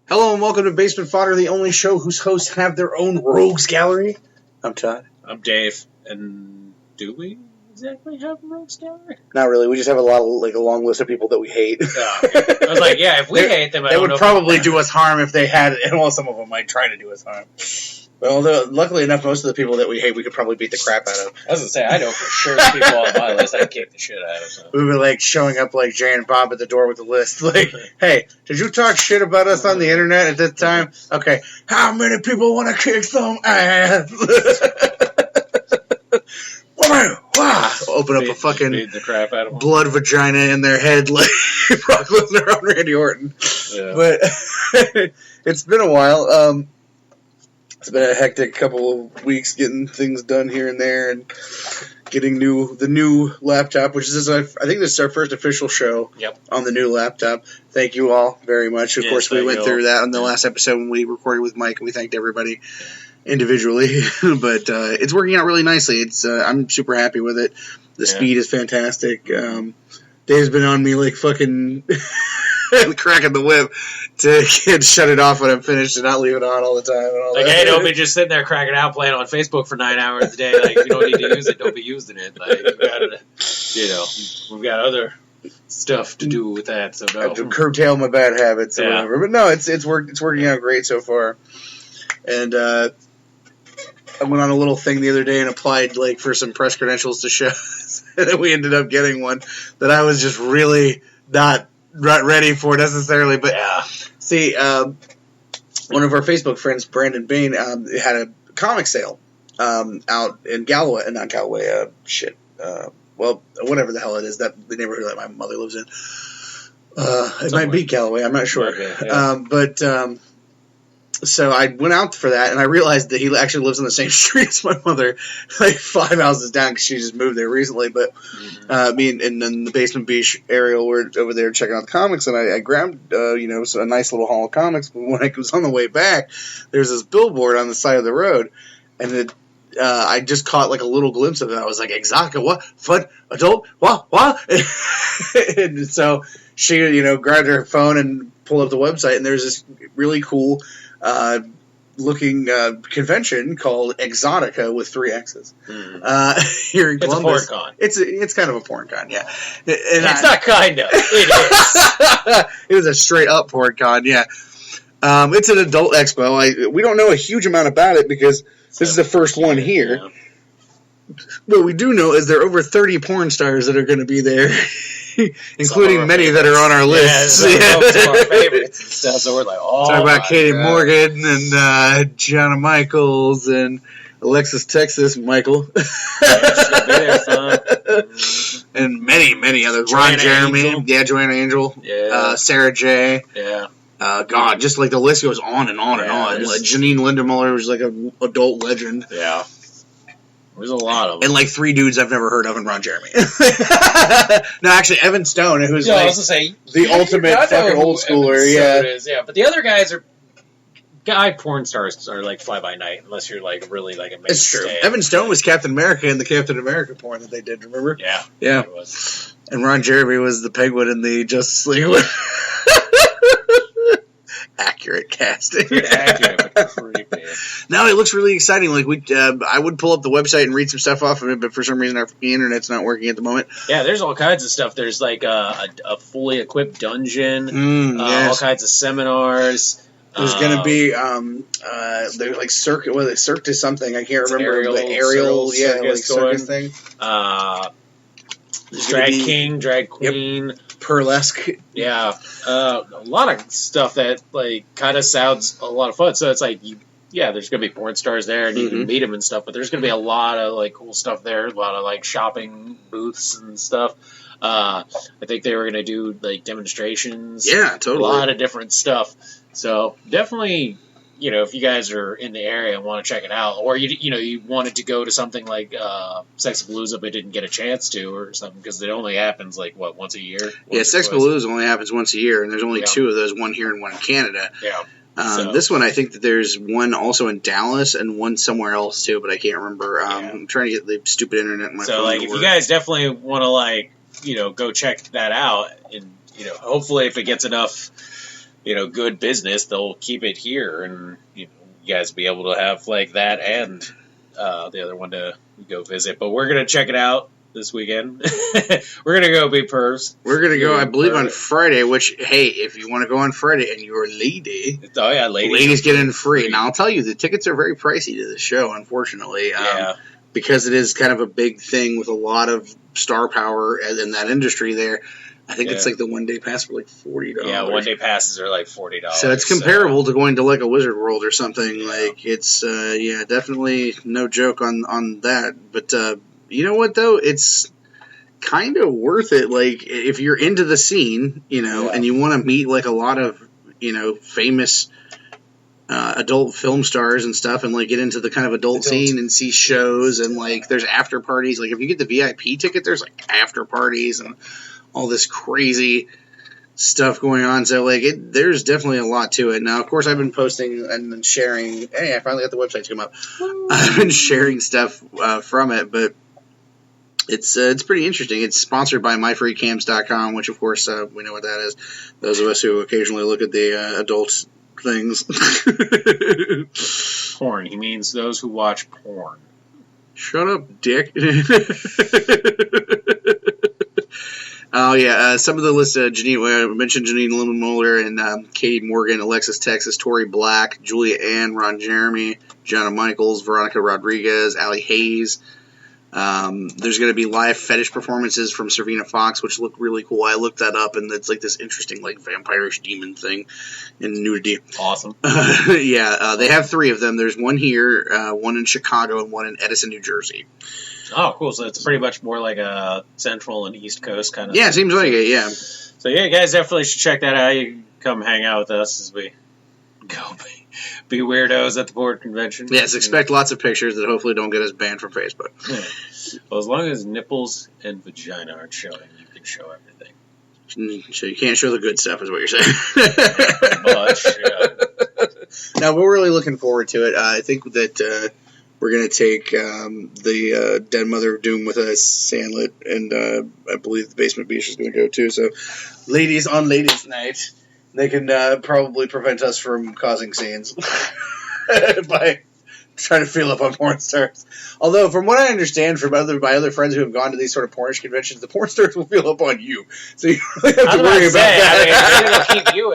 Hello and welcome to Basement Fodder, the only show whose hosts have their own rogues gallery. I'm Todd. I'm Dave. And do we exactly have a rogues gallery? Not really. We just have a long list of people that we hate. Oh, okay. I was like, yeah, if we hate them, they would probably do us harm if they had it. And well, some of them might try to do us harm. But although, luckily enough, most of the people that we hate, we could probably beat the crap out of. I was going to say, I know for sure the people on my list I'd kick the shit out of. So. We were showing up like Jay and Bob at the door with the list. Hey, did you talk shit about us on the internet at this time? Okay, how many people want to kick some ass? Open up a fucking the crap out of them. Blood vagina in their head like Brock Lesnar on Randy Orton. Yeah. But it's been a while. It's been a hectic couple of weeks getting things done here and there and getting the new laptop, which is, I think this is our first official show on the new laptop. Thank you all very much. Of course, we went through that on the last episode when we recorded with Mike, and we thanked everybody individually. But it's working out really nicely. I'm super happy with it. The speed is fantastic. Dave's been on me like fucking cracking the whip to shut it off when I'm finished and not leave it on all the time. And all hey, don't be just sitting there cracking out playing on Facebook for 9 hours a day. Like, if you don't need to use it, don't be using it. Like, we've got other stuff to do with that. So no. I have to curtail my bad habits or whatever. But no, it's working out great so far. And I went on a little thing the other day and applied for some press credentials to shows, and then we ended up getting one that I was just really not ready for necessarily. But see, one of our Facebook friends, Brandon Bain, had a comic sale out in Galloway, not Galloway, well, whatever the hell it is, that the neighborhood that my mother lives in. It might be Galloway, I'm not sure. Okay, so I went out for that, and I realized that he actually lives on the same street as my mother, 5 houses down, because she just moved there recently. But me and then the Basement Beesh Ariel were over there checking out the comics, and I grabbed a nice little haul of comics. But when I was on the way back, there's this billboard on the side of the road, and I just caught a little glimpse of it. I was like, Exotica, what? Fun? Adult? What? And so she, grabbed her phone and pulled up the website, and there's this really cool looking convention called Exotica with 3 X's here in Columbus. It's a porn con. It's kind of a porn con, yeah. It's not kind of. It is. It was a straight up porn con, yeah. It's an adult expo. We don't know a huge amount about it because this is the first one here. Yeah. What we do know is there are over 30 porn stars that are going to be there, including many that are on our list. Yeah, some of our favorites. So we're like, talk about Katie Morgan and Gianna Michaels and Alexis Texas Michael. And many others. Ron Jeremy. Angel. Yeah, Joanna Angel. Yeah. Sarah J. Yeah. God, just the list goes on and on and on. Janine Lindemuller was an adult legend. Yeah. There's a lot of them. And 3 dudes I've never heard of in Ron Jeremy. No, actually, Evan Stone, who's I was gonna say, the ultimate fucking old schooler. Yeah, but the other guys are guy porn stars are fly by night unless you're really a mainstay. It's true. Evan Stone was Captain America in the Captain America porn that they did. Remember? Yeah. It was. And Ron Jeremy was the Penguin in the Justice League. Accurate casting. Accurate, but creepy. No, it looks really exciting. I would pull up the website and read some stuff off of it, but for some reason our internet's not working at the moment. Yeah, there's all kinds of stuff. There's a fully equipped dungeon, all kinds of seminars. There's going to be Cirque to something. I can't remember. Aerial, circus thing. Drag king, drag queen. Yep. Burlesque. Yeah. A lot of stuff that kind of sounds a lot of fun. So it's there's going to be porn stars there and you can meet them and stuff, but there's going to be a lot of cool stuff there, a lot of shopping booths and stuff. I think they were going to do demonstrations. Yeah, totally. A lot of different stuff. So definitely, if you guys are in the area and want to check it out, or you wanted to go to something like Sexapalooza but didn't get a chance to, or something, because it only happens once a year. Yeah, Sexapalooza only happens once a year, and there's only 2 of those, one here and one in Canada. Yeah. This one, I think that there's one also in Dallas and one somewhere else too, but I can't remember. I'm trying to get the stupid internet in my phone. So if you guys definitely want to go check that out, and hopefully if it gets enough good business, they'll keep it here, and you guys be able to have like that and the other one to go visit. But we're gonna check it out this weekend. We're gonna go be pervs. We're gonna go, I believe, on Friday. Which, hey, if you want to go on Friday and you're a lady, ladies get in free. Now I'll tell you, the tickets are very pricey to the show, unfortunately. Because it is kind of a big thing with a lot of star power in that industry there. I think it's like the one-day pass for like $40. Yeah, one-day passes are like $40. So it's comparable to going to like a Wizard World or something. Like it's definitely no joke on that. But you know what though? It's kind of worth it. Like if you're into the scene, and you want to meet like a lot of famous adult film stars and stuff, and like get into the kind of adult scene and see shows, and like there's after parties. Like if you get the VIP ticket, there's like after parties and all this crazy stuff going on. So like there's definitely a lot to it. Now, of course, I've been posting and sharing. Hey, I finally got the website to come up. I've been sharing stuff from it, but it's pretty interesting. It's sponsored by myfreecams.com, which of course we know what that is. Those of us who occasionally look at the adult things. Porn. He means those who watch porn. Shut up, dick. Oh, yeah. Some of the list, I mentioned Janine Lemon-Muller and Katie Morgan, Alexis Texas, Tori Black, Julia Ann, Ron Jeremy, Gianna Michaels, Veronica Rodriguez, Allie Hayes. There's going to be live fetish performances from Servina Fox, which look really cool. I looked that up, and it's like this interesting, like, vampirish demon thing in nudity. Awesome. They have 3 of them. There's one here, one in Chicago, and one in Edison, New Jersey. Oh, cool. So it's pretty much more like a Central and East Coast kind of thing. Yeah, it seems like it, yeah. So, yeah, guys definitely should check that out. You can come hang out with us as we go be weirdos at the board convention. Yes, expect lots of pictures that hopefully don't get us banned from Facebook. Yeah. Well, as long as nipples and vagina aren't showing, you can show everything. So you can't show the good stuff is what you're saying. Now, we're really looking forward to it. I think that we're going to take the Dead Mother of Doom with us, Sandlit, and I believe the Basement Beesh is going to go too. So, ladies on ladies' night, they can probably prevent us from causing scenes by trying to feel up on porn stars. Although, from what I understand from other friends who have gone to these sort of pornish conventions, the porn stars will feel up on you, so you don't really have to worry about that. I mean, they'll keep you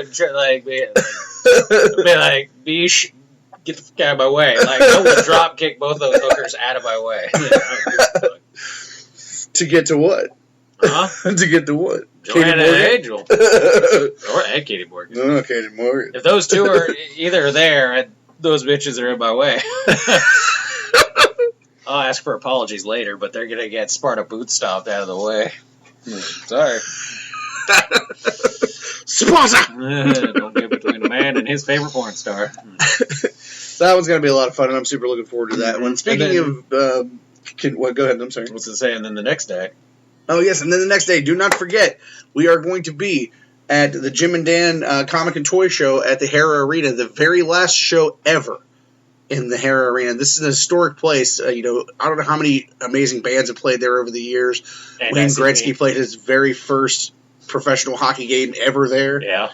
be like, Beesh, get the fuck out of my way. Like, I would drop kick both those hookers out of my way. To get to what? Huh? To get to what? Joanna and Angel. And Katie Morgan. No, Katie Morgan. If those two are either there, those bitches are in my way. I'll ask for apologies later, but they're going to get Sparta boot stomped out of the way. Sorry. Sparta! Don't get between a man and his favorite porn star. So that one's going to be a lot of fun, and I'm super looking forward to that. When speaking of... go ahead, I'm sorry. What's it say? And then the next day? Oh, yes, and then the next day, do not forget, we are going to be at the Jim and Dan Comic and Toy Show at the Hara Arena, the very last show ever in the Hara Arena. This is an historic place. I don't know how many amazing bands have played there over the years. And Wayne Gretzky played his very first professional hockey game ever there. Yeah.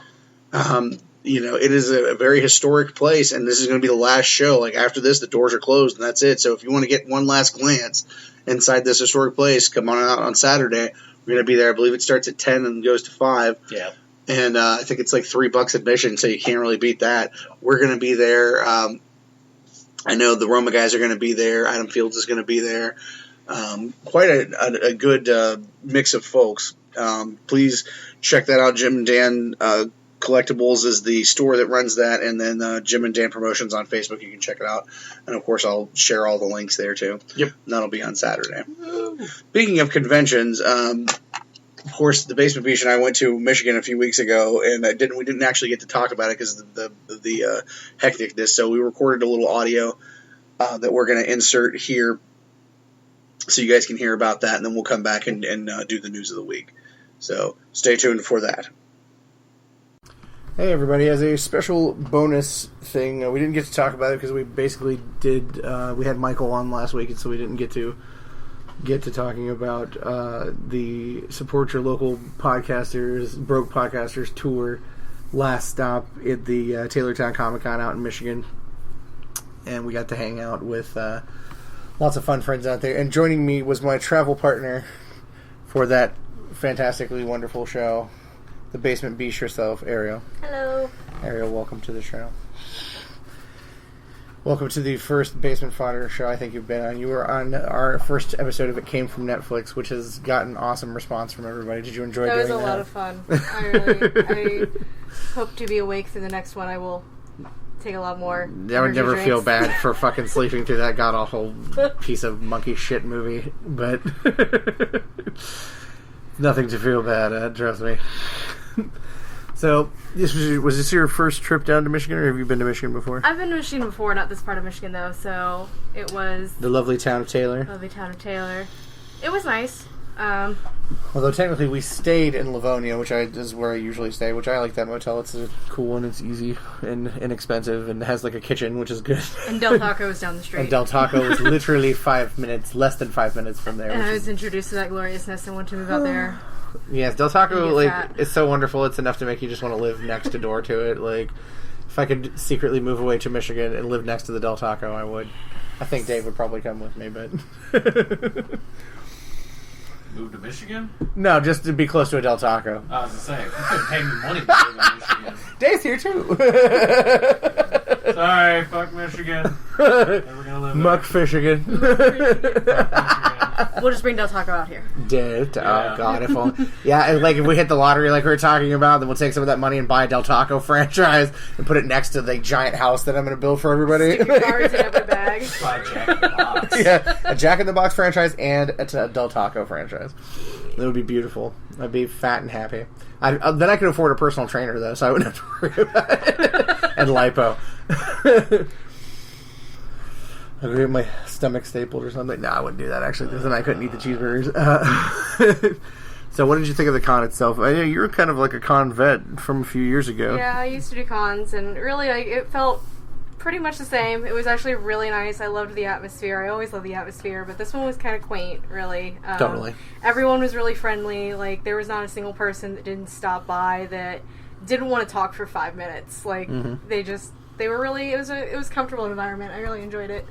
It is a very historic place, and this is going to be the last show. Like, after this, the doors are closed, and that's it. So if you want to get one last glance inside this historic place, come on out on Saturday. We're going to be there. I believe it starts at 10 and goes to 5. Yeah. And I think it's like $3 admission, so you can't really beat that. We're going to be there. I know the Roma guys are going to be there. Adam Fields is going to be there. Quite a good mix of folks. Please check that out. Jim and Dan Collectibles is the store that runs that, and then Jim and Dan Promotions on Facebook. You can check it out. And, of course, I'll share all the links there, too. Yep. And that'll be on Saturday. Speaking of conventions, of course, the Basement Beesh and I went to Michigan a few weeks ago, and we didn't actually get to talk about it because of the hecticness. So we recorded a little audio that we're going to insert here so you guys can hear about that, and then we'll come back and do the news of the week. So stay tuned for that. Hey everybody, as a special bonus thing, we didn't get to talk about it because we basically we had Michael on last week, and so we didn't get to talking about the Support Your Local Podcasters, Broke Podcasters tour last stop at the Taylortown Comic Con out in Michigan, and we got to hang out with lots of fun friends out there. And joining me was my travel partner for that fantastically wonderful show, the Basement Beesh herself, Ariel. Hello. Ariel, welcome to the show. Welcome to the first Basement Fodder show I think you've been on. You were on our first episode of It Came From Netflix, which has gotten awesome response from everybody. Did you enjoy doing that? That was a lot of fun. I hope to be awake through the next one. I will take a lot more. I would never feel bad for fucking sleeping through that god-awful piece of monkey shit movie, but nothing to feel bad at, trust me. So, was this your first trip down to Michigan, or have you been to Michigan before? I've been to Michigan before, not this part of Michigan, though, so it was... The lovely town of Taylor. It was nice. Although, technically, we stayed in Livonia, which is where I usually stay, which I like that motel. It's a cool and it's easy and inexpensive, and has, like, a kitchen, which is good. And Del Taco is down the street. And Del Taco was literally less than 5 minutes from there. And I was introduced to that gloriousness and wanted to move out there. Yes, Del Taco, it's so wonderful. It's enough to make you just want to live next door to it. Like, if I could secretly move away to Michigan and live next to the Del Taco, I would. I think Dave would probably come with me, but... Move to Michigan? No, just to be close to a Del Taco. I was going to say, you couldn't pay me money to live in Michigan. Dave's here, too. Sorry, fuck Michigan. Never gonna live Muck Fishigan. We'll just bring Del Taco out here. Dave, oh god, if only. Yeah, and like if we hit the lottery like we were talking about, then we'll take some of that money and buy a Del Taco franchise and put it next to the giant house that I'm going to build for everybody. Stick your cards in every bag. Buy Jack in the Box. Yeah, a Jack in the Box franchise and a Del Taco franchise. It would be beautiful. I'd be fat and happy. Then I could afford a personal trainer, though, so I wouldn't have to worry about it. And lipo. I could get my stomach stapled or something. No, I wouldn't do that, actually, because then I couldn't eat the cheeseburgers. So what did you think of the con itself? I know you were kind of like a con vet from a few years ago. Yeah, I used to do cons, and really, it felt pretty much the same. It was actually really nice. I loved the atmosphere. I always love the atmosphere, but this one was kind of quaint, really. Totally. Everyone was really friendly. Like, there was not a single person that didn't stop by that didn't want to talk for 5 minutes. Like, they were really, it was a comfortable environment. I really enjoyed it.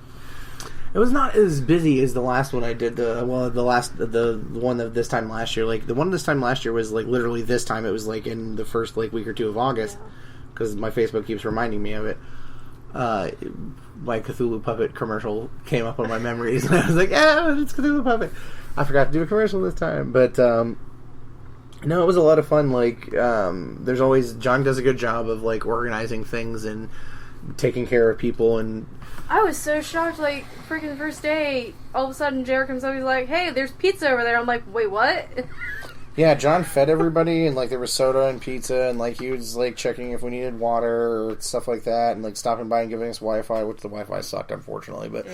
It was not as busy as the last one I did. The one of this time last year. Like, the one this time last year was, like, literally this time. It was, like, in the first, like, week or two of August. Because my Facebook keeps reminding me of it. My Cthulhu Puppet commercial came up on my memories, and I was like, yeah, it's Cthulhu Puppet. I forgot to do a commercial this time, but no, it was a lot of fun. Like, there's always, John does a good job of, like, organizing things and taking care of people, and I was so shocked, like, freaking first day, all of a sudden Jared comes up, he's like, hey, there's pizza over there. I'm like, wait, what? Yeah, John fed everybody, and, like, there was soda and pizza, and, like, he was, like, checking if we needed water or stuff like that, and, like, stopping by and giving us Wi-Fi, which the Wi-Fi sucked, unfortunately, but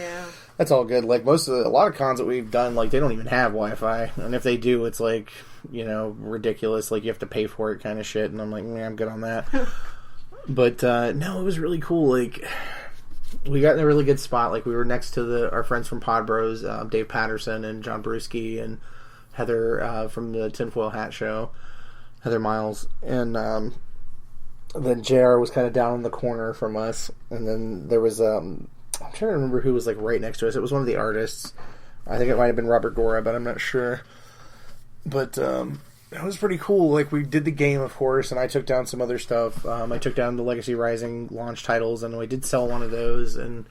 that's all good. Like, a lot of cons that we've done, like, they don't even have Wi-Fi, and if they do, it's, like, you know, ridiculous, like, you have to pay for it kind of shit, and I'm like, I'm good on that. But, no, it was really cool, like, we got in a really good spot, like, we were next to our friends from Pod Bros, Dave Patterson and John Brewski, and Heather from the Tinfoil Hat Show, Heather Miles, and then JR was kind of down in the corner from us, and then there was I'm trying to remember who was like right next to us. It was one of the artists. I think it might have been Robert Gora, but I'm not sure. But it was pretty cool. Like, we did the game, of course, and I took down some other stuff. I took down the Legacy Rising launch titles, and I did sell one of those and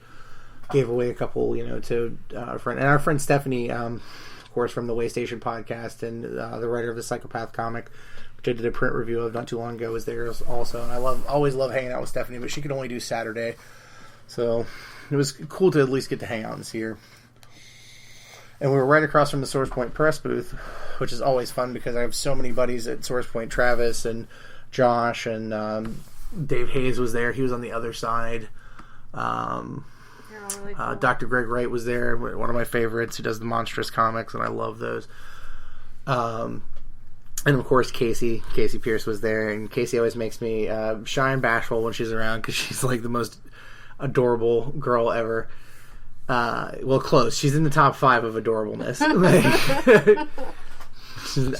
gave away a couple, you know, to a friend. And our friend Stephanie, of course, from the Waystation podcast, and the writer of the Psychopath comic, which I did a print review of not too long ago, was there also. And I always love hanging out with Stephanie, but she could only do Saturday. So it was cool to at least get to hang out and see her. And we were right across from the Source Point Press booth, which is always fun because I have so many buddies at Source Point. Travis and Josh and Dave Hayes was there. He was on the other side. Really cool. Dr. Greg Wright was there, one of my favorites, who does the Monstrous comics, and I love those. And of course, Casey Pierce was there, and Casey always makes me shy and bashful when she's around because she's like the most adorable girl ever. Well, close. She's in the top 5 of adorableness.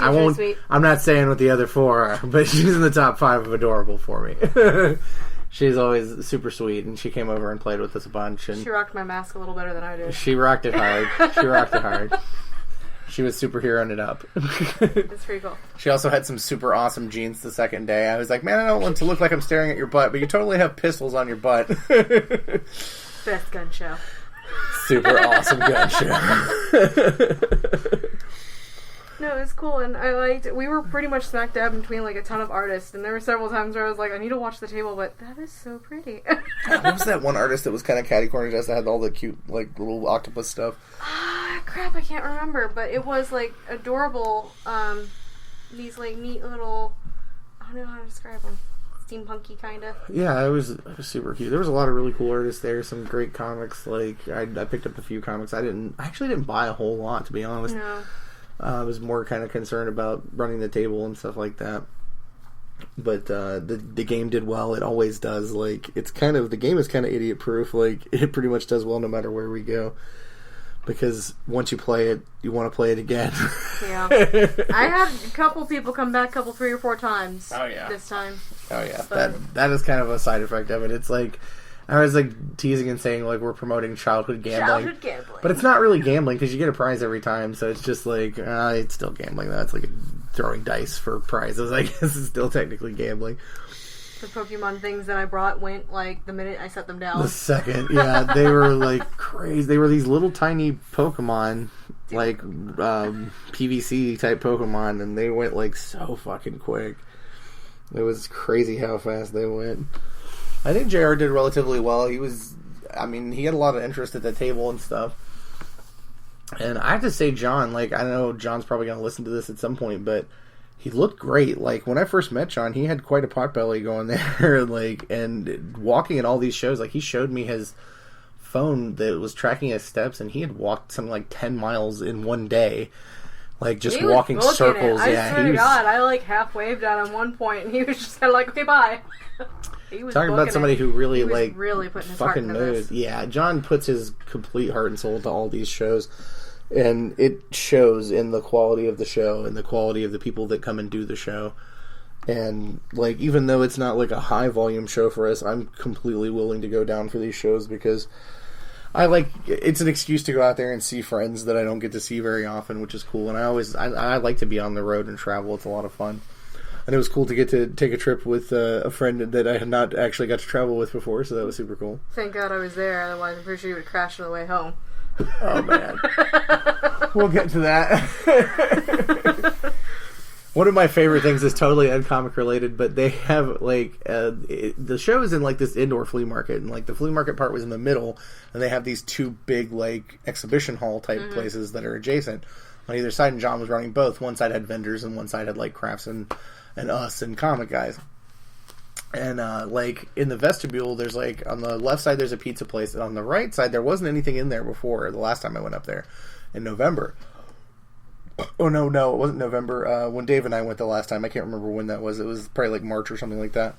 I won't. Sweet. I'm not saying what the other 4 are, but she's in the top 5 of adorable for me. She's always super sweet, and she came over and played with us a bunch. And she rocked my mask a little better than I did. She rocked it hard. She was superheroing it up. It's pretty cool. She also had some super awesome jeans the second day. I was like, man, I don't want to look like I'm staring at your butt, but you totally have pistols on your butt. Best gun show. Super awesome gun show. No, it was cool, and I liked it. We were pretty much smack dab between like a ton of artists, and there were several times where I was like, I need to watch the table, but that is so pretty. What was that one artist that was kind of catty-cornered us that had all the cute, like, little octopus stuff? Crap, I can't remember, but it was like adorable, these like neat little, I don't know how to describe them. Steampunky kind of. Yeah, it was super cute. There was a lot of really cool artists there. Some great comics. Like I picked up a few comics. I actually didn't buy a whole lot, to be honest. No. I was more kind of concerned about running the table and stuff like that. But the game did well. It always does. Like the game is kind of idiot proof. Like it pretty much does well no matter where we go. Because once you play it, you want to play it again. Yeah. I had a couple people come back 3 or 4 times. Oh yeah. This time. Oh yeah. But that is kind of a side effect of it. It's like I was like teasing and saying like we're promoting childhood gambling. But it's not really gambling because you get a prize every time. So it's just like it's still gambling. That's like throwing dice for prizes. I guess it's still technically gambling. The Pokemon things that I brought went like the minute I set them down. The second, yeah, they were like crazy. They were these little tiny Pokemon, like PVC type Pokemon, and they went like so fucking quick. It was crazy how fast they went. I think JR did relatively well. He had a lot of interest at the table and stuff. And I have to say, John, like, I know John's probably going to listen to this at some point, but he looked great. Like, when I first met John, he had quite a potbelly going there. Like, and walking at all these shows, like, he showed me his phone that was tracking his steps, and he had walked something like 10 miles in one day. Like, just walking circles. I swear to God, I, like, half-waved at him one point, and he was just kind of like, okay, bye. He was talking about somebody who really, really putting his fucking heart into knows. this. Yeah, John puts his complete heart and soul to all these shows. And it shows in the quality of the show and the quality of the people that come and do the show. And, like, even though it's not, like, a high-volume show for us, I'm completely willing to go down for these shows because it's an excuse to go out there and see friends that I don't get to see very often, which is cool. And I like to be on the road and travel. It's a lot of fun. And it was cool to get to take a trip with a friend that I had not actually got to travel with before, so that was super cool. Thank God I was there, otherwise I'm pretty sure you would crash on the way home. Oh, man. We'll get to that. One of my favorite things is totally uncomic related, but they have, like, the show is in, like, this indoor flea market, and, like, the flea market part was in the middle, and they have these 2 big, like, exhibition hall type places that are adjacent on either side, and John was running both. One side had vendors, and one side had, like, crafts and us and comic guys. And, like, in the vestibule, there's, like, on the left side, there's a pizza place. And on the right side, there wasn't anything in there before the last time I went up there in November. Oh, no, it wasn't November. When Dave and I went the last time, I can't remember when that was. It was probably, like, March or something like that.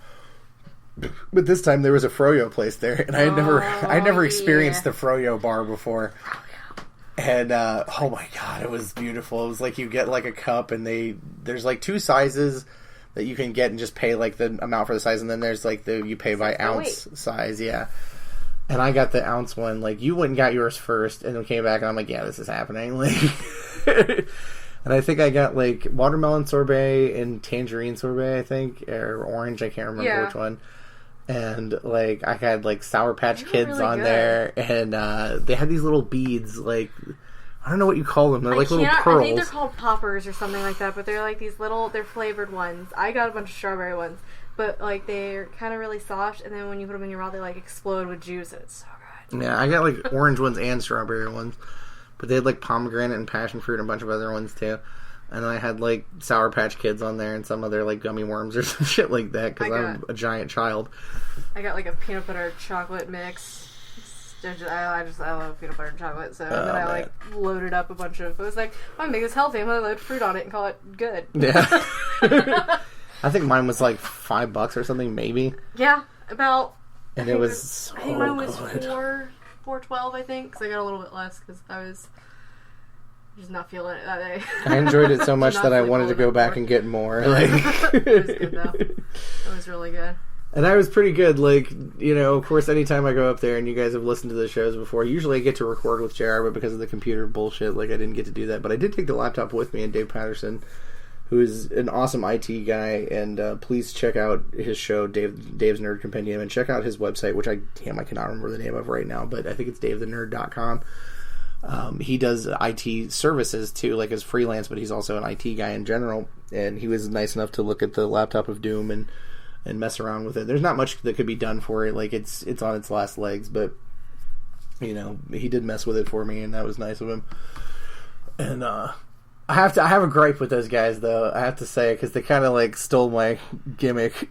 But this time, there was a Froyo place there. And I had never experienced the Froyo bar before. And, oh, my God, it was beautiful. It was like you get, like, a cup, and there's, like, 2 sizes that you can get and just pay, like, the amount for the size, and then there's, like, you pay by ounce size, yeah. And I got the ounce one. Like, you went and got yours first, and then came back, and I'm like, yeah, this is happening. Like, and I think I got, like, watermelon sorbet and tangerine sorbet, I think, or orange, I can't remember which one. And, like, I had, like, Sour Patch Kids really on there, and they had these little beads, like, I don't know what you call them. They're like little pearls. I think they're called poppers or something like that, but they're like these little, they're flavored ones. I got a bunch of strawberry ones, but like they're kind of really soft, and then when you put them in your mouth, they like explode with juice, and it's so good. Yeah, I got like orange ones and strawberry ones, but they had like pomegranate and passion fruit and a bunch of other ones too. And then I had like Sour Patch Kids on there and some other like gummy worms or some shit like that because I'm a giant child. I got like a peanut butter chocolate mix. I love peanut butter and chocolate, so then I like loaded up a bunch of. It was like, I'm gonna make this healthy. I'm gonna load fruit on it and call it good. Yeah, I think mine was like $5 or something, maybe. Yeah, about. And it was so I think mine was good. $4.12, I think, because I got a little bit less because I was Just not feeling it that day. I enjoyed it so much that I wanted to go back and get more. Like, it was good though. It was really good. And I was pretty good. Like, of course, anytime I go up there, and you guys have listened to the shows before, usually I get to record with JR, but because of the computer bullshit, like, I didn't get to do that. But I did take the laptop with me, and Dave Patterson, who is an awesome IT guy, and please check out his show, Dave's Nerd Compendium, and check out his website, which I cannot remember the name of right now, but I think it's davethenerd.com. He does IT services too, like as freelance, but he's also an IT guy in general. And he was nice enough to look at the laptop of Doom and mess around with it. There's not much that could be done for it. Like it's on its last legs, but he did mess with it for me, and that was nice of him. And I have a gripe with those guys, though. I have to say, because they kind of like stole my gimmick.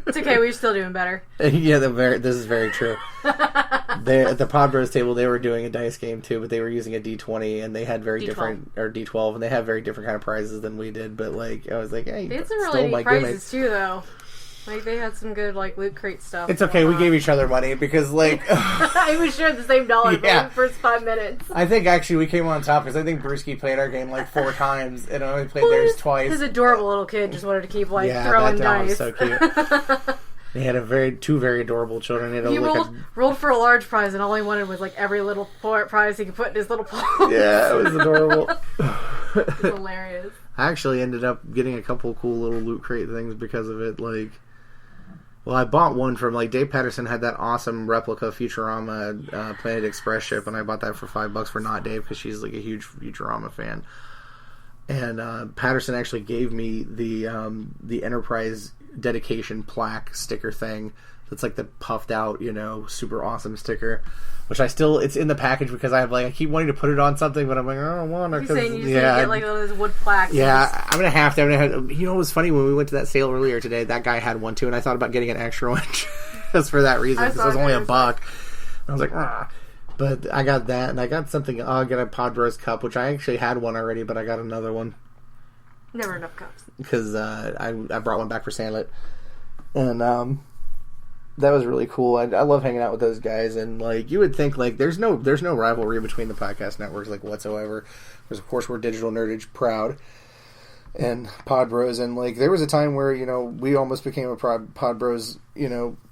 It's okay. We're still doing better. Yeah, this is very true. At the Pod Bros table, they were doing a dice game too, but they were using a D20, and they had very different, or D12, and they had very different kind of prizes than we did. But like, I was like, hey, they had some really neat prizes too, though. Like they had some good like Loot Crate stuff. It's okay. We gave each other money because like I was sharing the same dollar for the first 5 minutes. I think actually we came on top because I think Brewski played our game like 4 times and only played theirs twice. His adorable little kid just wanted to keep like throwing dice. Was so cute. They had two very adorable children. He rolled for a large prize, and all he wanted was like every little prize he could put in his little palm. Yeah, it was adorable. It was hilarious. I actually ended up getting a couple cool little Loot Crate things because of it. Like, well, I bought one from like Dave Patterson had that awesome replica Futurama Planet Express ship, and I bought that for $5 for Not Dave because she's like a huge Futurama fan. And Patterson actually gave me the Enterprise dedication plaque sticker thing. That's like the puffed out, super awesome sticker. Which it's in the package because I keep wanting to put it on something, but I'm like, I don't want to. You're saying you just get like those wood plaques. Yeah, I'm gonna have to. It was funny when we went to that sale earlier today. That guy had one too, and I thought about getting an extra one just for that reason because it was only $1. I was like, but I got that, and I got something. I'll get a Pod Bros cup, which I actually had one already, but I got another one. Never enough cups. Because I brought one back for Sandlet, and that was really cool. I love hanging out with those guys, and like you would think, like there's no rivalry between the podcast networks like whatsoever. Because of course we're Digital Nerdage proud, and Pod Bros, and like there was a time where we almost became a Pod Bros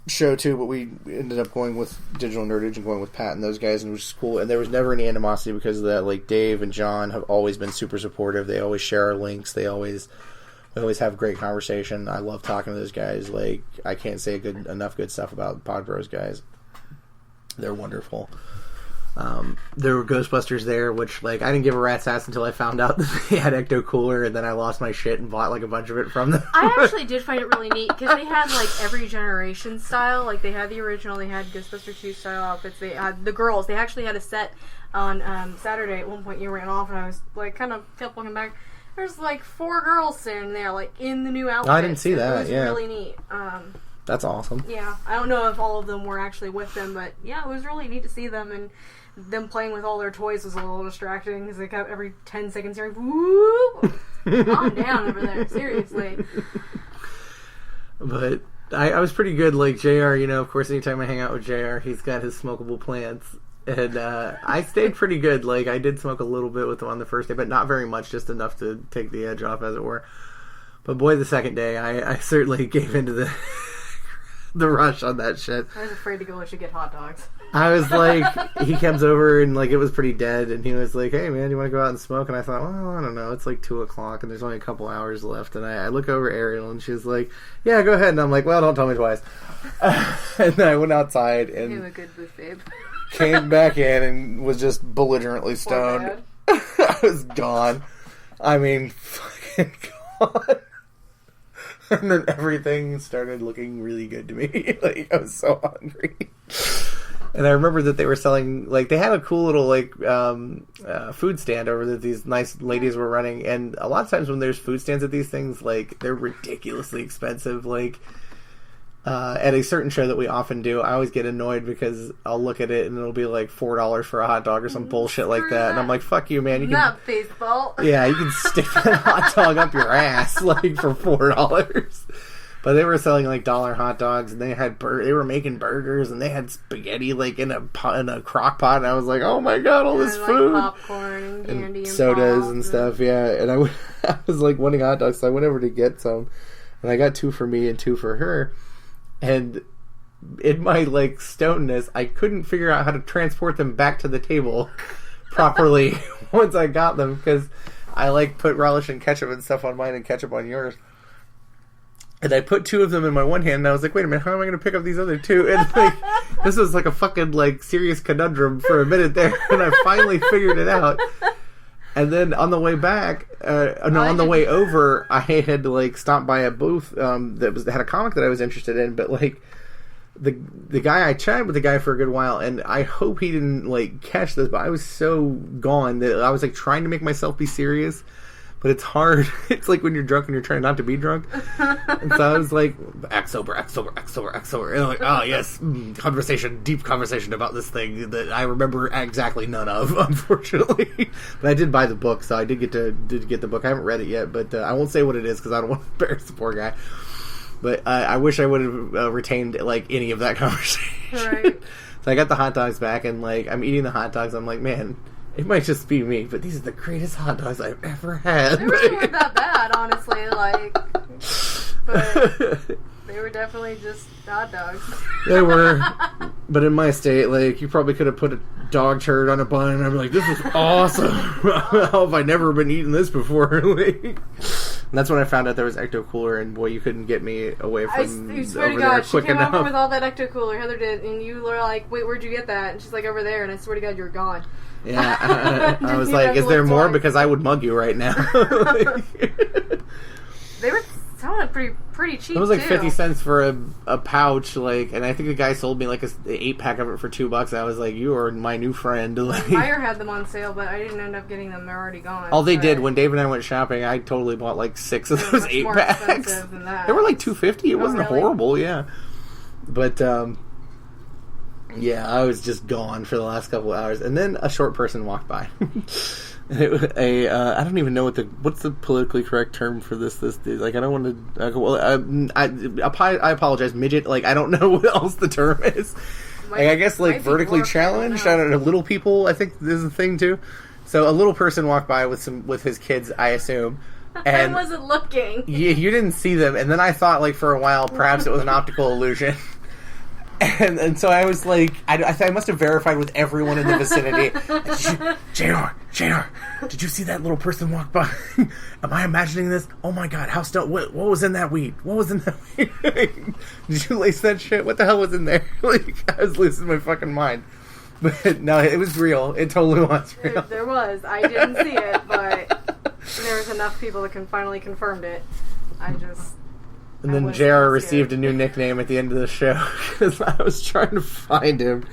show too, but we ended up going with Digital Nerdage and going with Pat and those guys, and it was just cool. And there was never any animosity because of that. Like Dave and John have always been super supportive. They always share our links. We always have great conversation. I love talking to those guys. Like I can't say enough good stuff about Pod Bros guys. They're wonderful. There were Ghostbusters there, which like I didn't give a rat's ass until I found out that they had Ecto Cooler, and then I lost my shit and bought like a bunch of it from them. I actually did find it really neat because they had like every generation style. Like they had the original, they had Ghostbusters 2 style outfits. They had the girls. They actually had a set on Saturday. At one point, you ran off, and I was like kind of kept looking back. There's like 4 girls sitting there, like in the new outfits. I didn't see that. It was really neat. That's awesome. Yeah, I don't know if all of them were actually with them, but yeah, it was really neat to see them, and them playing with all their toys was a little distracting because they kept every 10 seconds hearing, woo! Calm down over there, seriously. But I was pretty good, like JR, of course, anytime I hang out with JR, he's got his smokable plants. And I stayed pretty good. Like, I did smoke a little bit with them on the first day, but not very much, just enough to take the edge off, as it were. But boy, the second day, I certainly gave into the the rush on that shit. I was afraid to go let you get hot dogs. I was like, he comes over and like it was pretty dead, and he was like, "Hey man, you want to go out and smoke?" And I thought, well, I don't know, it's like 2:00 and there's only a couple hours left. And I look over at Ariel and she's like, "Yeah, go ahead." And I'm like, "Well, don't tell me twice." And then I went outside and you have a good booth, babe. Came back in and was just belligerently stoned. I was gone. I mean, fucking gone. And then everything started looking really good to me. Like, I was so hungry. And I remember that they were selling, like, they had a cool little, like, food stand over that these nice ladies were running. And a lot of times when there's food stands at these things, like, they're ridiculously expensive. Like, at a certain show that we often do, I always get annoyed because I'll look at it and it'll be like $4 for a hot dog or some bullshit like that. And I'm like, fuck you, man. You not baseball. Yeah, you can stick that hot dog up your ass, like, for $4. But they were selling like $1 hot dogs, and they were making burgers, and they had spaghetti like in a crock pot, and I was like, oh my god, all this food, popcorn and candy and sodas and stuff, yeah. And I was like wanting hot dogs, so I went over to get some, and I got 2 for me and 2 for her, and in my like stonedness, I couldn't figure out how to transport them back to the table properly once I got them, because I like put relish and ketchup and stuff on mine and ketchup on yours. And I put 2 of them in my one hand, and I was like, wait a minute, how am I going to pick up these other 2? And like, this was like a fucking like serious conundrum for a minute there, and I finally figured it out. And then on the way back, on the way over, I had like stopped by a booth that had a comic that I was interested in, but like the guy, I chatted with the guy for a good while, and I hope he didn't like catch this, but I was so gone that I was like trying to make myself be serious. But it's hard. It's like when you're drunk and you're trying not to be drunk. And so I was like, act sober. And I'm like, oh, yes, deep conversation about this thing that I remember exactly none of, unfortunately. But I did buy the book, so I did get the book. I haven't read it yet, but I won't say what it is because I don't want to embarrass the poor guy. But I wish I would have retained, like, any of that conversation. Right. So I got the hot dogs back, and, like, I'm eating the hot dogs. I'm like, man, it might just be me, but these are the greatest hot dogs I've ever had. They really weren't that bad, honestly. Like, but they were definitely just hot dogs. They were, but in my state, like, you probably could have put a dog turd on a bun, and I'm like, this is awesome. How have I never been eating this before? Like, and that's when I found out there was Ecto Cooler, and boy, you couldn't get me away from I swear to God, she came over with all that Ecto Cooler. Heather did, and you were like, wait, where'd you get that? And she's like, over there, and I swear to God, you were gone. Yeah, I was like, is there more? Twice. Because I would mug you right now. They were selling pretty cheap. It was like 50 cents for a pouch, like, and I think the guy sold me like an 8-pack of it for $2. I was like, you are my new friend. Like, Meyer had them on sale, but I didn't end up getting them. They're already gone. All they did when Dave and I went shopping, I totally bought like 6 of those 8-packs. They were like $2.50. It wasn't horrible, yeah. But yeah, I was just gone for the last couple of hours, and then a short person walked by. It was I don't even know what's the politically correct term for this. Like, I don't want to. I apologize, midget. Like, I don't know what else the term is. Like, I guess like vertically challenged. I don't know. Little people, I think, is a thing too. So a little person walked by with his kids, I assume. And I wasn't looking. You didn't see them, and then I thought, like, for a while, perhaps it was an optical illusion. And so I was like, I must have verified with everyone in the vicinity. JR, did you see that little person walk by? Am I imagining this? Oh my god, how still? What was in that weed? What was in that weed? Did you lace that shit? What the hell was in there? Like, I was losing my fucking mind. But no, it was real. It totally was real. There was. I didn't see it, but there was enough people that finally confirmed it. And then JR received a new nickname at the end of the show because I was trying to find him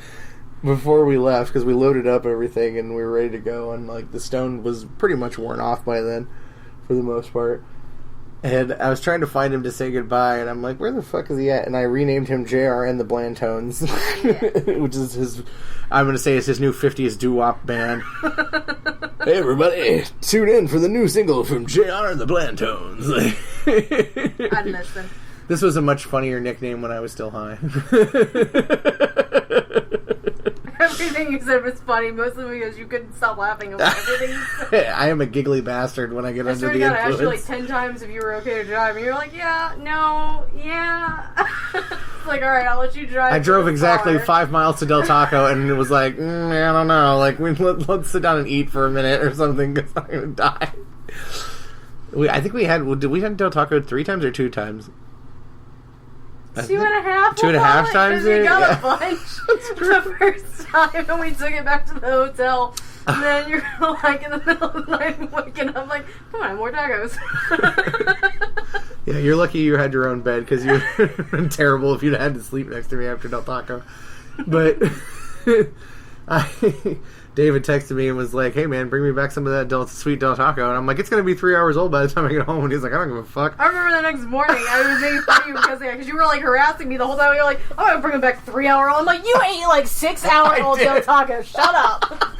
before we left because we loaded up everything and we were ready to go, and like the stone was pretty much worn off by then for the most part. And I was trying to find him to say goodbye, and I'm like, where the fuck is he at? And I renamed him JR and the Blantones, which is I'm going to say it's his new 50s doo-wop band. Hey everybody, tune in for the new single from JR and the Blantones. I'd listen. This was a much funnier nickname when I was still high. Everything you said was funny, mostly because you couldn't stop laughing about everything you said. I am a giggly bastard when I get under the influence. I asked you like 10 times if you were okay to drive, and you're like, yeah, no, yeah. It's like, alright, I'll let you drive. I drove exactly 5 miles to Del Taco, and it was like, I don't know, like, let's sit down and eat for a minute or something, because I'm going to die. I think did we have Del Taco 3 times or 2 times? 2.5. 2.5 times. We got a bunch the first time, and we took it back to the hotel. And then you're like in the middle of the night waking up, like, come on, more tacos. Yeah, you're lucky you had your own bed because you would have been terrible if you'd had to sleep next to me after Del Taco. But David texted me and was like, hey man, bring me back some of that sweet Del Taco. And I'm like, it's going to be 3 hours old by the time I get home. And he's like, I don't give a fuck. I remember the next morning, I was making fun of you because you were like harassing me the whole time. You're like, I'm going to bring him back 3 hour old. I'm like, you ate like 6 hour old Del Taco. Shut up.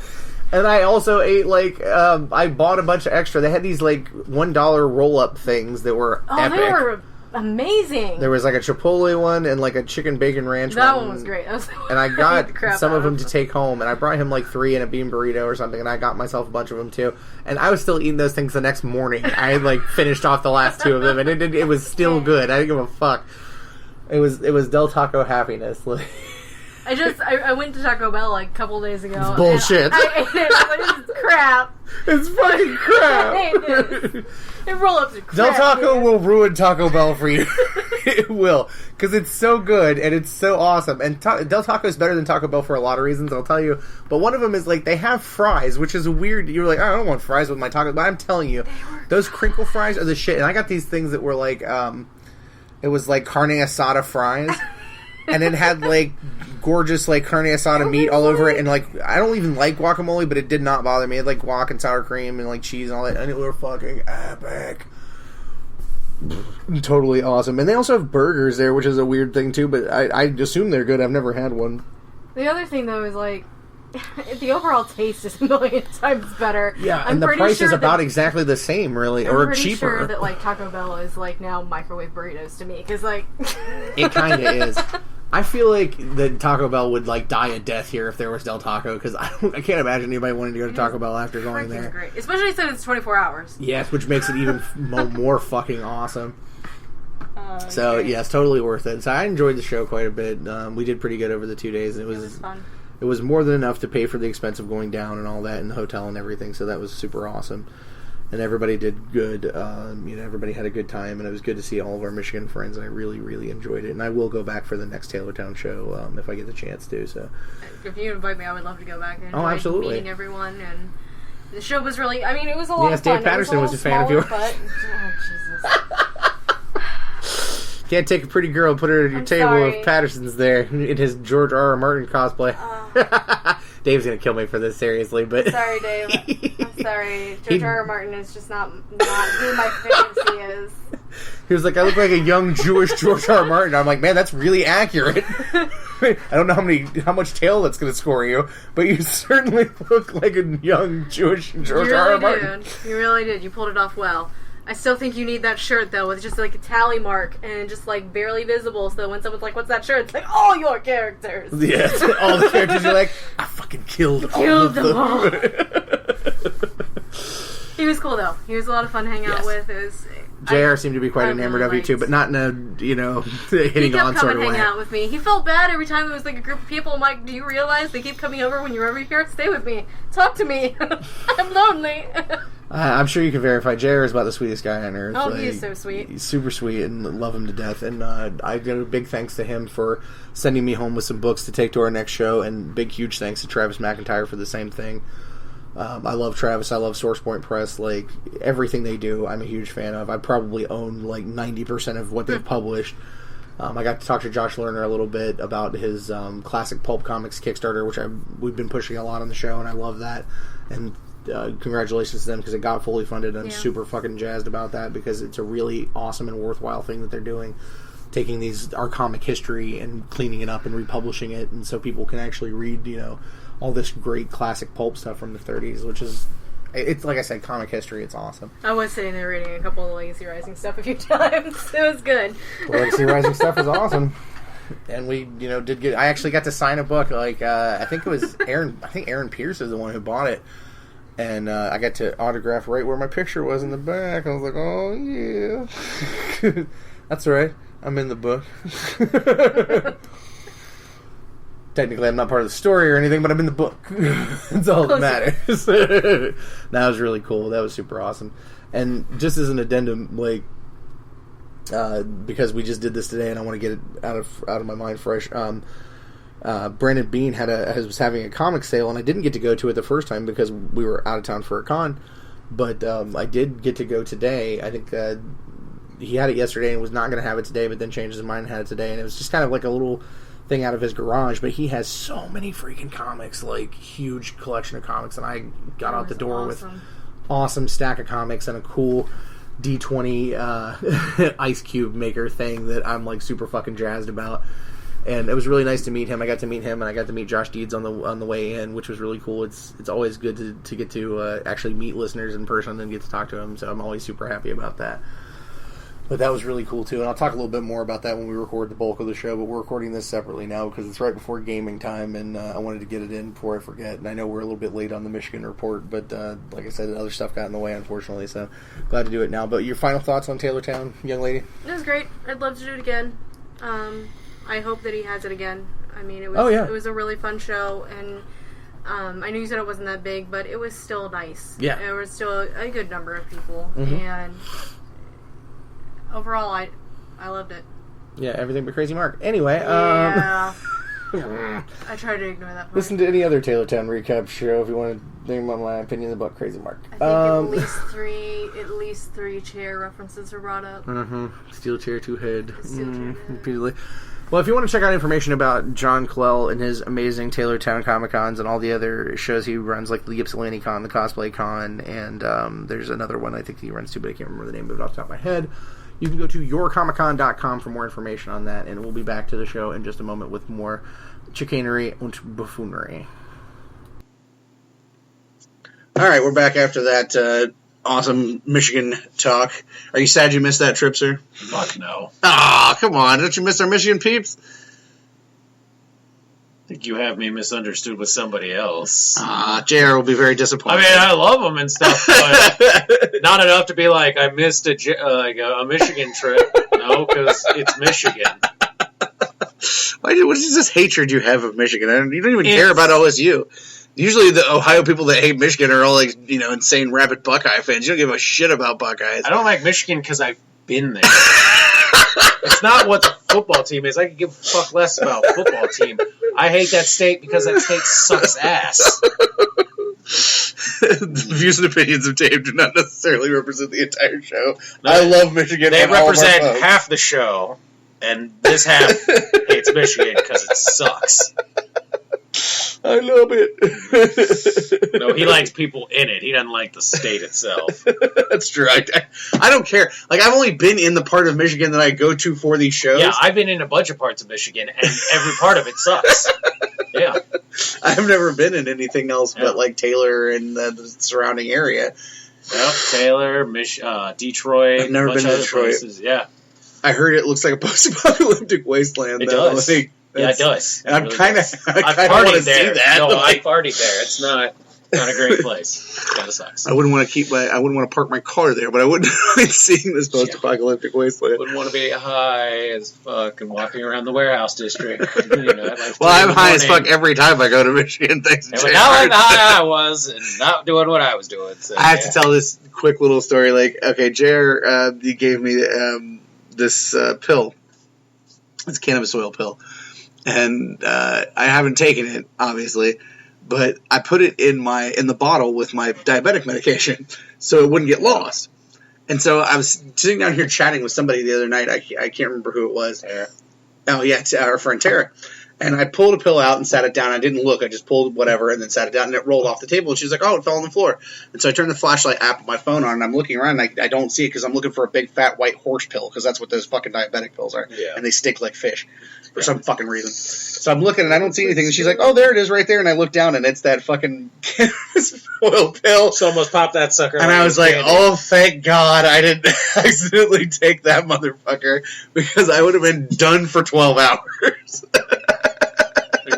And I also ate, like, I bought a bunch of extra. They had these, like, $1 roll-up things that were epic. They were amazing. There was like a Chipotle one and like a chicken bacon ranch that one. One was great. And I got some of them to take home, and I brought him like 3 in a bean burrito or something, and I got myself a bunch of them too. And I was still eating those things the next morning. I had like finished off the last 2 of them, and it was still good. I didn't give a fuck. It was Del Taco happiness. I went to Taco Bell like a couple days ago. It's bullshit. I ate it. I was like, this is crap. It's fucking crap. I hate this. And roll-ups are crap. Del Taco dude. will ruin Taco Bell for you. It will. Because it's so good and it's so awesome. And Del Taco is better than Taco Bell for a lot of reasons, I'll tell you. But one of them is like, they have fries, which is weird. You're like, I don't want fries with my taco. But I'm telling you, those crinkle fries are the shit. And I got these things that were like, it was like carne asada fries. And it had like gorgeous like carne asada meat all over it, and like I don't even like guacamole, but it did not bother me. It had like guac and sour cream and like cheese and all that, and it was fucking epic. Totally awesome. And they also have burgers there, which is a weird thing too, but I assume they're good. I've never had one. The other thing though is like the overall taste is a million times better. Yeah, and the price is about exactly the same, really, or cheaper. I'm pretty sure that like Taco Bell is like now microwave burritos to me, because like it kind of is. I feel like the Taco Bell would like die a death here if there was Del Taco, because I can't imagine anybody wanting to go to Taco Bell after going there. Great, especially since it's 24 hours. Yes, which makes it even more fucking awesome. So yeah, it's totally worth it. So I enjoyed the show quite a bit. We did pretty good over the 2 days. It was fun. It was more than enough to pay for the expense of going down and all that in the hotel and everything. So that was super awesome. And everybody did good. Everybody had a good time, and it was good to see all of our Michigan friends. And I really, really enjoyed it. And I will go back for the next Taylortown show if I get the chance to. So, if you invite me, I would love to go back. I enjoyed absolutely. Meeting everyone, and the show was really. I mean, it was a lot of fun. Dave Patterson was a fan of yours. But, oh Jesus! Can't take a pretty girl and put her at your table if Patterson's there in his George R.R. Martin cosplay. Dave's gonna kill me for this, seriously, but sorry, Dave. I'm sorry. George R.R. Martin is just not who my fantasy is. He was like, I look like a young Jewish George R.R. Martin. I'm like, man, that's really accurate. I don't know how much tail that's gonna score you, but you certainly look like a young Jewish George R.R. Martin. You really did. You pulled it off well. I still think you need that shirt, though, with just, like, a tally mark and just, like, barely visible, so that when someone's like, what's that shirt? It's like, all your characters. Yeah, all the characters you're like, I fucking killed all of them. All. He was cool, though. He was a lot of fun to hang out with. It was... JR seemed to be quite enamored of you, too, but not in a, hitting on sort of way. He kept coming hang out with me. He felt bad every time there was, like, a group of people. I'm like, do you realize they keep coming over when you're over here? Stay with me. Talk to me. I'm lonely. I'm sure you can verify JR is about the sweetest guy on earth. Oh, he is so sweet. He's super sweet and love him to death. And I give a big thanks to him for sending me home with some books to take to our next show. And big, huge thanks to Travis McIntyre for the same thing. I love Travis. I love SourcePoint Press. Like, everything they do, I'm a huge fan of. I probably own, like, 90% of what they've published. I got to talk to Josh Lerner a little bit about his classic pulp comics Kickstarter, which we've been pushing a lot on the show, and I love that. And congratulations to them, because it got fully funded. I'm super fucking jazzed about that, because it's a really awesome and worthwhile thing that they're doing, taking our comic history and cleaning it up and republishing it, and so people can actually read all this great classic pulp stuff from the 30s, which is, it's like I said, comic history. It's awesome. I was sitting there reading a couple of the Legacy Rising stuff a few times. It was good. The Legacy Rising stuff is awesome. And we, did get. I actually got to sign a book. Like I think it was Aaron. I think Aaron Pierce is the one who bought it, and I got to autograph right where my picture was in the back. I was like, oh yeah, that's right. I'm in the book. Technically, I'm not part of the story or anything, but I'm in the book. That's all that matters. That was really cool. That was super awesome. And just as an addendum, like, because we just did this today, and I want to get it out of my mind fresh. Brandon Bean was having a comic sale, and I didn't get to go to it the first time because we were out of town for a con. But I did get to go today. I think he had it yesterday and was not going to have it today, but then changed his mind and had it today. And it was just kind of like a little thing out of his garage, but he has so many freaking comics, like huge collection of comics, and I got out the door with awesome stack of comics and a cool D20 ice cube maker thing that I'm like super fucking jazzed about. And it was really nice to meet him. I got to meet him, and I got to meet Josh Deeds on the way in, which was really cool. It's always good to get to actually meet listeners in person and get to talk to them, so I'm always super happy about that. But that was really cool, too. And I'll talk a little bit more about that when we record the bulk of the show. But we're recording this separately now because it's right before gaming time. And I wanted to get it in before I forget. And I know we're a little bit late on the Michigan report. But like I said, other stuff got in the way, unfortunately. So glad to do it now. But your final thoughts on Taylortown, young lady? It was great. I'd love to do it again. I hope that he has it again. I mean, it was it was a really fun show. And I know you said it wasn't that big, but it was still nice. Yeah. There was still a good number of people. And overall, I loved it. Yeah, everything but Crazy Mark. Anyway, I try to ignore that part. Listen to any other Taylortown recap show if you want to think about my opinion about Crazy Mark. I think at least three chair references were brought up. Steel chair, two head. Steel chair, repeatedly. Well, if you want to check out information about John Clell and his amazing Taylortown Comic-Cons and all the other shows he runs, like the Ypsilanti Con, the Cosplay Con, and there's another one I think he runs too, but I can't remember the name of it off the top of my head. You can go to yourcomiccon.com for more information on that, and we'll be back to the show in just a moment with more chicanery und buffoonery. All right, we're back after that awesome Michigan talk. Are you sad you missed that trip, sir? Fuck no. Ah, come on. Don't you miss our Michigan peeps? I think you have me misunderstood with somebody else. JR will be very disappointed. I mean, I love them and stuff, but not enough to be like, I missed a Michigan trip. No, because it's Michigan. What is this hatred you have of Michigan? You don't even care about OSU. Usually the Ohio people that hate Michigan are all like, insane rabid Buckeye fans. You don't give a shit about Buckeyes. I don't like Michigan because I've been there. It's not what the football team is. I could give a fuck less about football team. I hate that state because that state sucks ass. The views and opinions of Dave do not necessarily represent the entire show. I love Michigan. They represent half the show, and this half hates Michigan because it sucks. I love it. No, he likes people in it. He doesn't like the state itself. That's true. I don't care. Like, I've only been in the part of Michigan that I go to for these shows. Yeah, I've been in a bunch of parts of Michigan, and every part of it sucks. Yeah. I've never been in anything else but, like, Taylor and the surrounding area. Yep, Taylor, Detroit. I've never been to Detroit. Places. Yeah. I heard it looks like a post-apocalyptic wasteland. It does. Yeah, it does. I'm kind of I've want to there. see that. No, I partied there. It's not a great place. It kind of sucks. I wouldn't want to park my car there, but I wouldn't mind seeing this post-apocalyptic wasteland. Wouldn't want to be high as fuck and walking around the warehouse district. Well, I'm high as fuck every time I go to Michigan. Thanks to JR. Now I'm high I was and not doing what I was doing. So, I have to tell this quick little story. Like, okay, JR, he gave me this pill. It's a cannabis oil pill. And I haven't taken it, obviously, but I put it in the bottle with my diabetic medication so it wouldn't get lost. And so I was sitting down here chatting with somebody the other night. I can't remember who it was. Tara. Oh, yeah, our friend Tara. And I pulled a pill out and sat it down. I didn't look. I just pulled whatever and then sat it down, and it rolled off the table. And she was like, oh, it fell on the floor. And so I turned the flashlight app of my phone on, and I'm looking around, and I don't see it because I'm looking for a big, fat, white horse pill because that's what those fucking diabetic pills are. Yeah. And they stink like fish for some fucking reason. So I'm looking, and I don't see anything. And she's like, oh, there it is right there. And I look down, and it's that fucking cannabis oil pill. So almost popped that sucker. And I was like, oh, thank God I didn't accidentally take that motherfucker because I would have been done for 12 hours.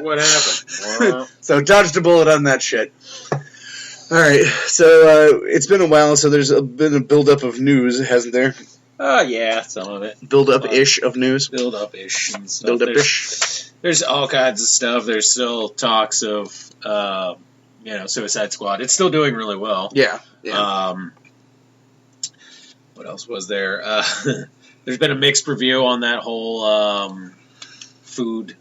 What happened? Wow. So dodged a bullet on that shit. All right, so it's been a while, so there's been a buildup of news, hasn't there? Oh, yeah, some of it. Build-up-ish of news? Build-up-ish and stuff. Build-up-ish? There's all kinds of stuff. There's still talks of, Suicide Squad. It's still doing really well. Yeah. What else was there? There's been a mixed review on that whole food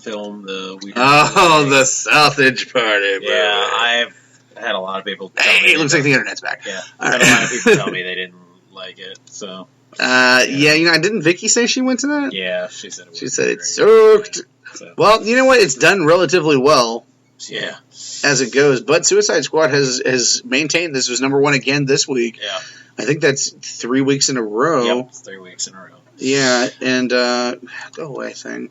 film. The sausage party, bro. Yeah, I've had a lot of people tell me. Hey, it looks like the internet's back. Yeah, I've had a lot of people tell me they didn't like it, so... didn't Vicky say she went to that? Yeah, she said it was. She said it sucked. So. Well, you know what? It's done relatively well. Yeah. As it goes. But Suicide Squad has maintained this was number one again this week. Yeah. I think that's 3 weeks in a row. Yep, it's 3 weeks in a row. Yeah, and go away thing.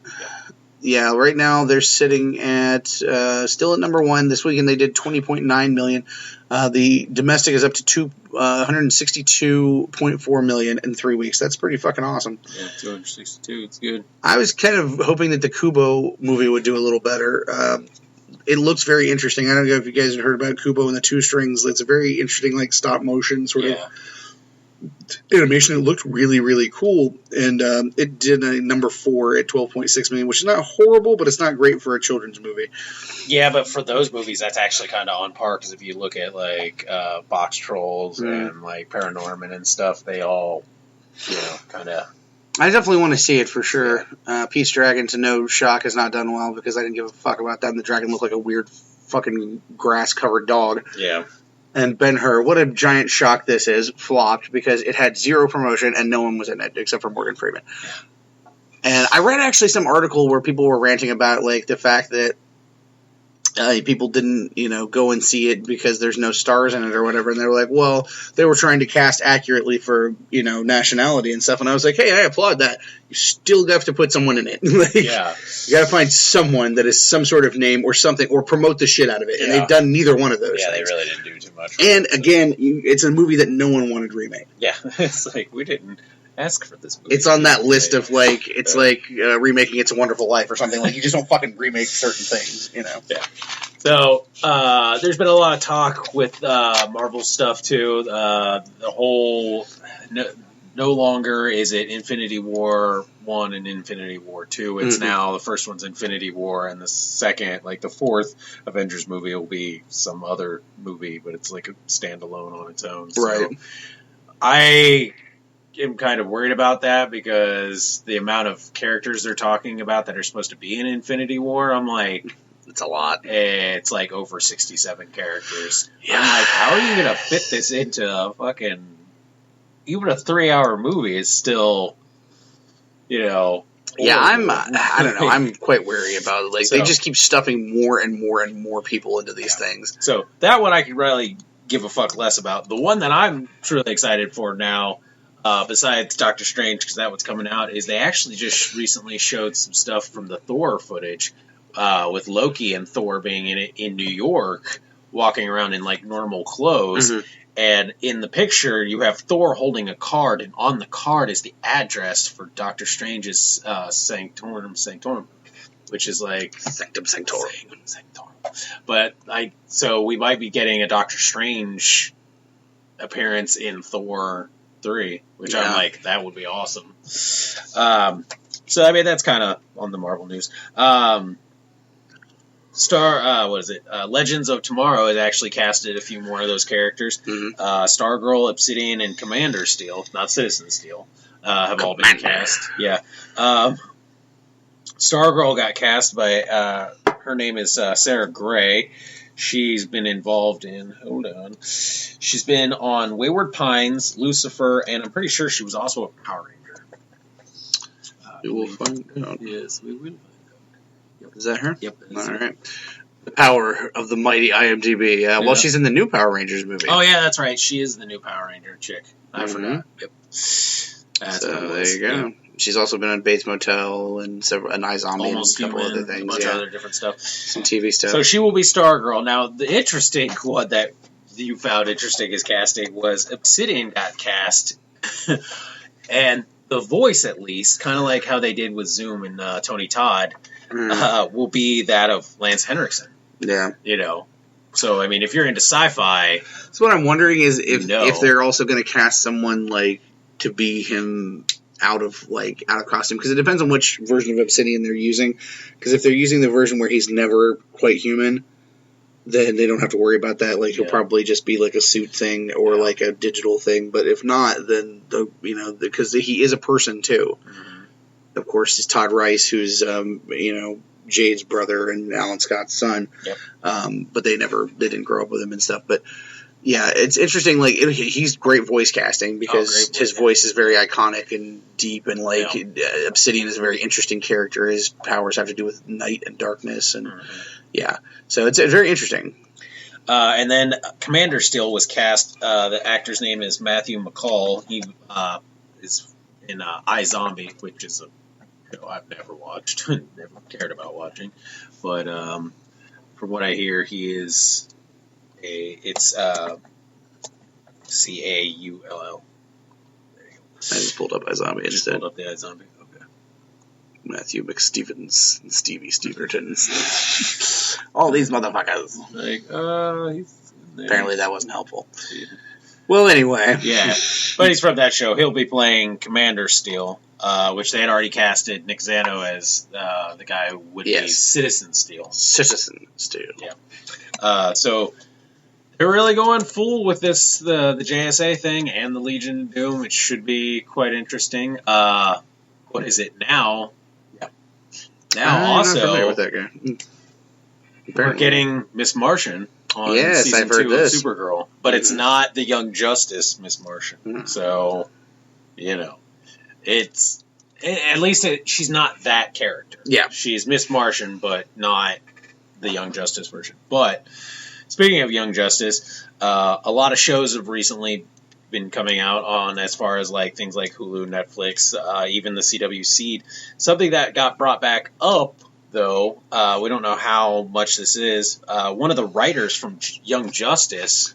Yeah, right now they're sitting at still at number 1. This weekend they did $20.9 million. The domestic is up to $162.4 million in 3 weeks. That's pretty fucking awesome. Yeah, 262. It's good. I was kind of hoping that the Kubo movie would do a little better. It looks very interesting. I don't know if you guys have heard about Kubo and the Two Strings. It's a very interesting, like, stop motion sort of animation. It looked really, really cool, and it did a number 4 at $12.6 million, which is not horrible, but it's not great for a children's movie. Yeah, but for those movies, that's actually kind of on par, because if you look at, like, Box Trolls and, like, Paranorman and stuff, they all, kind of... I definitely want to see it for sure. Pete's Dragon, to no shock, has not done well, because I didn't give a fuck about that, and the dragon looked like a weird fucking grass-covered dog. Yeah. And Ben-Hur, what a giant shock this is, flopped, because it had zero promotion and no one was in it, except for Morgan Freeman. And I read actually some article where people were ranting about, like, the fact that people didn't, go and see it because there's no stars in it or whatever. And they were like, well, they were trying to cast accurately for, nationality and stuff. And I was like, hey, I applaud that. You still have to put someone in it. You got to find someone that is some sort of name or something, or promote the shit out of it. And they've done neither one of those things. They really didn't do too much. And again, it's a movie that no one wanted remade. Yeah, it's like, we didn't ask for this movie. It's on that list of, like, it's like remaking It's a Wonderful Life or something. Like, you just don't fucking remake certain things, Yeah. So, there's been a lot of talk with Marvel stuff, too. The whole... No longer is it Infinity War 1 and Infinity War 2. It's now the first one's Infinity War, and the second, like the fourth Avengers movie will be some other movie, but it's like a standalone on its own. So I am kind of worried about that, because the amount of characters they're talking about that are supposed to be in Infinity War, I'm like... It's a lot. It's like over 67 characters. Yeah. I'm like, how are you going to fit this into a fucking... Even a 3-hour movie is still, Yeah, I don't know. I'm quite wary about it. Like, they just keep stuffing more and more and more people into these things. So, that one I could really give a fuck less about. The one that I'm truly excited for now, besides Doctor Strange, because that one's coming out, is they actually just recently showed some stuff from the Thor footage, with Loki and Thor being in it in New York, walking around in, like, normal clothes. Mm-hmm. And in the picture, you have Thor holding a card, and on the card is the address for Doctor Strange's Sanctorum, which is like Sanctum Sanctorum. But so we might be getting a Doctor Strange appearance in Thor 3, which I'm like, that would be awesome. So I mean, that's kind of on the Marvel news. Legends of Tomorrow has actually casted a few more of those characters. Mm-hmm. Stargirl, Obsidian, and Commander Steel, not Citizen Steel, have all been cast. Yeah. Stargirl got cast by, her name is Sarah Gray. She's been involved in, she's been on Wayward Pines, Lucifer, and I'm pretty sure she was also a Power Ranger. We will find out. Yes, we will. Is that her? Yep. All right. The power of the mighty IMDb. Yeah. Well, she's in the new Power Rangers movie. Oh, yeah, that's right. She is the new Power Ranger chick. I forgot. Yep. That's there you go. Yeah. She's also been on Bates Motel and an iZombie and a couple other things. A bunch of other different stuff. Some TV stuff. So she will be Stargirl. Now, the interesting one that you found interesting as casting was Obsidian got cast. And the voice, at least, kind of like how they did with Zoom and Tony Todd, will be that of Lance Henriksen. Yeah. So, I mean, if you're into sci-fi... So what I'm wondering is if they're also going to cast someone, like, to be him out of costume. Because it depends on which version of Obsidian they're using. Because if they're using the version where he's never quite human, then they don't have to worry about that. Like, he'll probably just be, like, a suit thing or, like, a digital thing. But if not, then, because he is a person, too. Mm-hmm. Of course, is Todd Rice, who's, Jade's brother and Alan Scott's son. Yep. But they didn't grow up with him and stuff. But, yeah, it's interesting. Like, he's great voice casting because his voice is very iconic and deep. And, like, Obsidian is a very interesting character. His powers have to do with night and darkness. And, yeah. So it's very interesting. And then Commander Steel was cast. The actor's name is Matthew McCall. He is in iZombie, which is a show I've never watched. Never cared about watching. But from what I hear, he is it's Caull. I just pulled up iZombie instead. Pulled up the iZombie. Okay. Matthew McStevens and Stevie Steverton. All these motherfuckers. Apparently that wasn't helpful. Yeah. Well, anyway. Yeah. But he's from that show. He'll be playing Commander Steel, which they had already casted Nick Zano as the guy who would be Citizen Steel. Citizen Steel. Yeah. So they're really going full with this, the JSA thing and the Legion of Doom. It should be quite interesting. What is it now? Yeah. Now I'm also, not familiar with that guy. We're getting Miss Martian on season I've heard 2 this. of Supergirl, but it's not the Young Justice Miss Martian. So, it's at least she's not that character. Yeah, she's Miss Martian, but not the Young Justice version. But speaking of Young Justice, a lot of shows have recently been coming out on as far as like things like Hulu, Netflix, even the CW Seed. Something that got brought back up, though, we don't know how much this is. One of the writers from Young Justice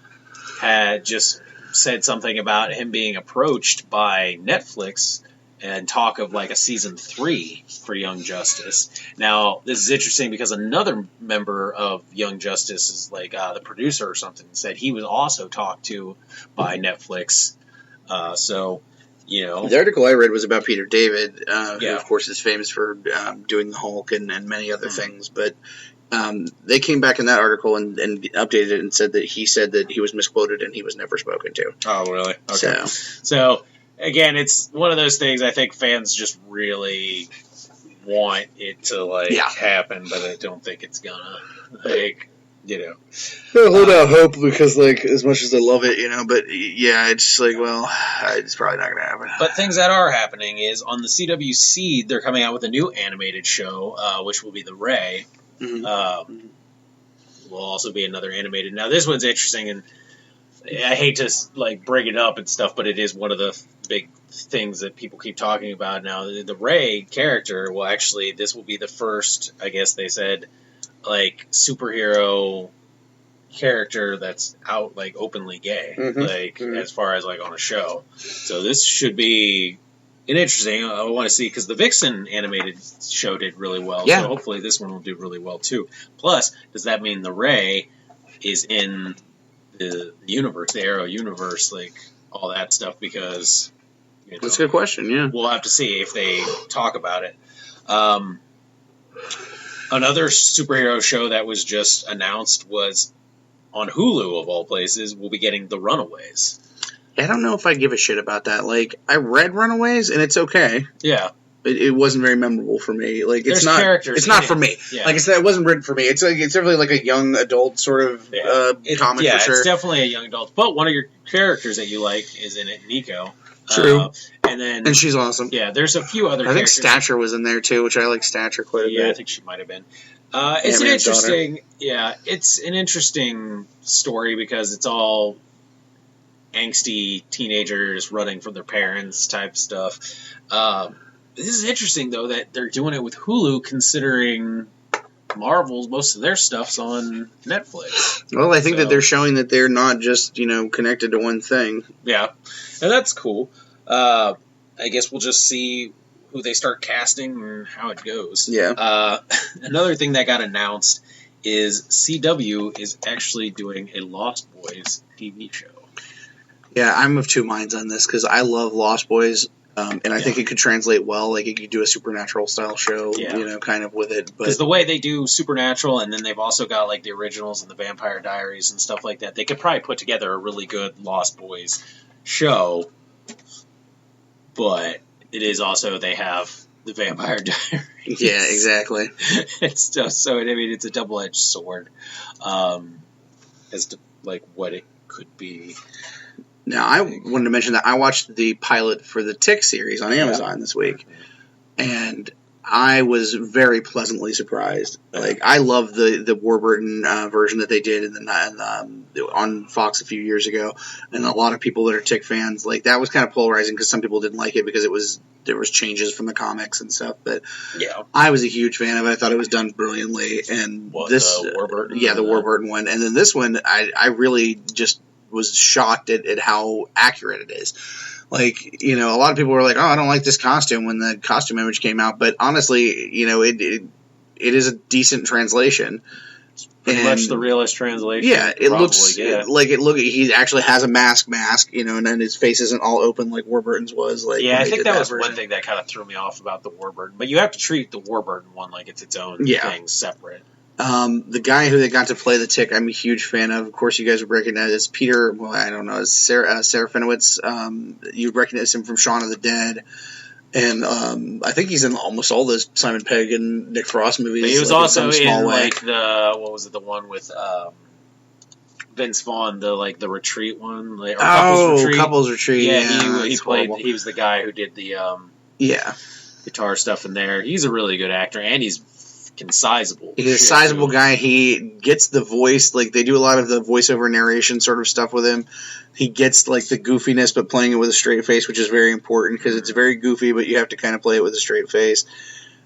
had just said something about him being approached by Netflix and talk of like a season 3 for Young Justice. Now, this is interesting because another member of Young Justice is like the producer or something, said he was also talked to by Netflix. The article I read was about Peter David, who of course is famous for doing the Hulk and many other things. But they came back in that article and updated it and said that he was misquoted and he was never spoken to. Oh, really? Okay. So again, it's one of those things I think fans just really want it to happen, but I don't think it's gonna hold out hope because as much as I love it, but it's just it's probably not gonna happen. But things that are happening is on the CW Seed, they're coming out with a new animated show, which will be The Ray. Mm-hmm. Will also be another animated. Now this one's interesting, and I hate to bring it up and stuff, but it is one of the big things that people keep talking about now. The Ray character this will be the first, I guess they said, superhero character that's out openly gay, as far as on a show. So this should be an interesting. I want to see because the Vixen animated show did really well. Yeah. So hopefully this one will do really well too. Plus, does that mean the Ray is in the universe, the Arrow universe, all that stuff? Because that's a good question. Yeah, we'll have to see if they talk about it. Another superhero show that was just announced was on Hulu, of all places. We'll be getting The Runaways. I don't know if I give a shit about that. I read Runaways, and it's okay. Yeah. It wasn't very memorable for me. There's characters. It's not for me. Yeah. Like I said, it wasn't written for me. It's definitely a young adult sort of comic for sure. It's definitely a young adult. But one of your characters that you like is in it, Nico. True. And she's awesome. Yeah, there's a few other characters. I think Stature was in there too, which I like Stature quite a bit. Yeah, I think she might have been. It's an interesting it's an interesting story because it's all angsty teenagers running from their parents type stuff. This is interesting though that they're doing it with Hulu, considering Marvel's most of their stuff's on Netflix. Well, I think that they're showing that they're not just connected to one thing. Yeah, and that's cool. I guess we'll just see who they start casting and how it goes. Yeah. Another thing that got announced is CW is actually doing a Lost Boys TV show. Yeah, I'm of two minds on this because I love Lost Boys, and I think it could translate well. It could do a Supernatural style show, kind of with it. Because the way they do Supernatural, and then they've also got the originals and the Vampire Diaries and stuff like that, they could probably put together a really good Lost Boys show. But it is also they have the Vampire Diaries. Yeah, exactly. It's just it's a double-edged sword as to what it could be. Now, I wanted to mention that I watched the pilot for the Tick series on Amazon this week, and I was very pleasantly surprised. Like, I love the Warburton version that they did on Fox a few years ago, and a lot of people that are Tick fans, like, that was kind of polarizing because some people didn't like it because there was changes from the comics and stuff. But yeah, I was a huge fan of it. I thought it was done brilliantly, and the Warburton, the Warburton one, and then this one, I really just was shocked at how accurate it is. Like, you know, a lot of people were like, "Oh, I don't like this costume" when the costume image came out. But honestly, you know, it is a decent translation. Pretty much the realest translation. Yeah, it looks like he actually has a mask, you know, and then his face isn't all open like Warburton's was. Like, yeah, I think that was one thing that kind of threw me off about the Warburton. But you have to treat the Warburton one like it's its own thing, separate. The guy who they got to play the Tick, I'm a huge fan of. Of course, you guys would recognize it's Peter. Well, I don't know, it's Serafinowicz. You'd recognize him from Shaun of the Dead, and I think he's in almost all those Simon Pegg and Nick Frost movies. But he was also in like the one with Vince Vaughn, the Retreat one, Couples Retreat. Yeah, he played. Horrible. He was the guy who did the guitar stuff in there. He's a really good actor, and he's sizable. He's a sizable guy. He gets the voice, like they do a lot of the voiceover narration sort of stuff with him. He gets like the goofiness, but playing it with a straight face, which is very important because it's very goofy, but you have to kind of play it with a straight face.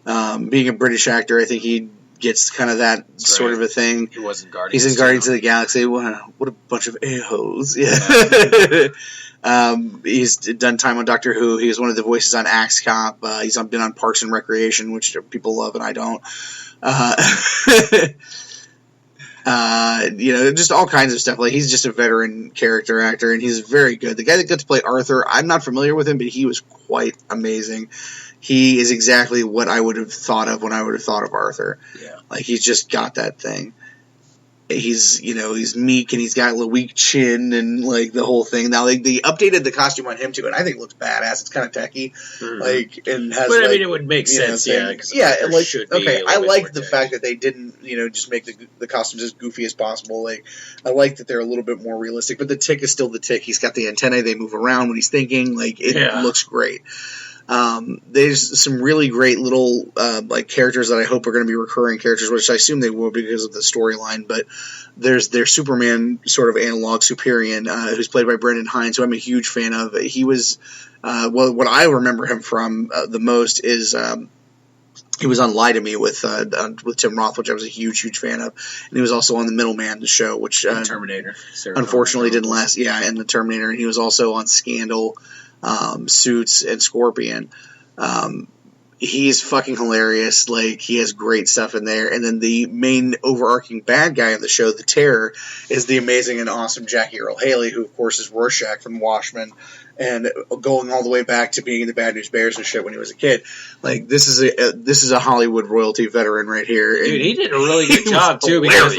Being a British actor, I think he gets kind of that sort of a thing. He was in Guardians. He's in Guardians of the Galaxy. What a bunch of a-holes. Yeah. He's done time on Doctor Who. He was one of the voices on Axe Cop. He's been on Parks and Recreation, which people love and I don't. You know, just all kinds of stuff. Like, he's just a veteran character actor, and he's very good. The guy that got to play Arthur, I'm not familiar with him, but he was quite amazing. He is exactly what I would have thought of when I would have thought of Arthur. Yeah. Like, he's just got that thing. He's meek, and he's got a weak chin, and like the whole thing. Now they updated the costume on him too, and I think it looks badass. It's kind of techy, and has. But I mean, it would make sense, I like the fact that they didn't, just make the costumes as goofy as possible. Like, I like that they're a little bit more realistic, but the Tick is still the Tick. He's got the antennae; they move around when he's thinking. Like, it looks great. There's some really great little like characters that I hope are going to be recurring characters, which I assume they will because of the storyline. But there's their Superman sort of analog, Superior, who's played by Brendan Hines, who I'm a huge fan of. He was what I remember him from the most is he was on Lie to Me with Tim Roth, which I was a huge fan of, and he was also on The Middleman, the show, which Terminator, unfortunately didn't last. Yeah, and the Terminator, and he was also on Scandal. Suits and Scorpion. He's fucking hilarious. Like, he has great stuff in there. And then the main overarching bad guy in the show, the Terror, is the amazing and awesome Jackie Earle Haley, who of course is Rorschach from Watchmen, and going all the way back to being in the Bad News Bears and shit when he was a kid. Like, this is a Hollywood royalty veteran right here. Dude, he did a really good job too, because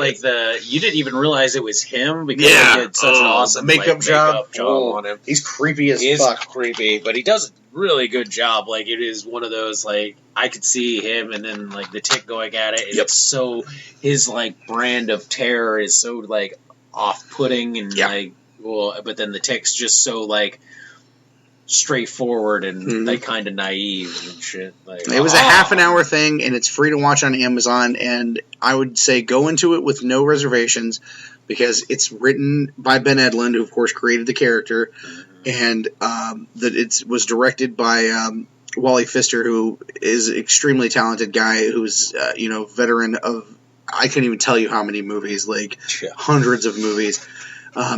you didn't even realize it was him because he did such an awesome makeup job on him. He's creepy as fuck. He's creepy, but he does a really good job. Like, it is one of those, like, I could see him and then like the Tick going at it, and it's so, his like brand of terror is so like off-putting and like, well, but then the Tick's just so like straightforward and like kind of naive and shit. Like, it was a half an hour thing, and it's free to watch on Amazon. And I would say go into it with no reservations because it's written by Ben Edlund, who of course created the character, and that it was directed by Wally Pfister, who is an extremely talented guy who's veteran of I can't even tell you how many movies, like hundreds of movies.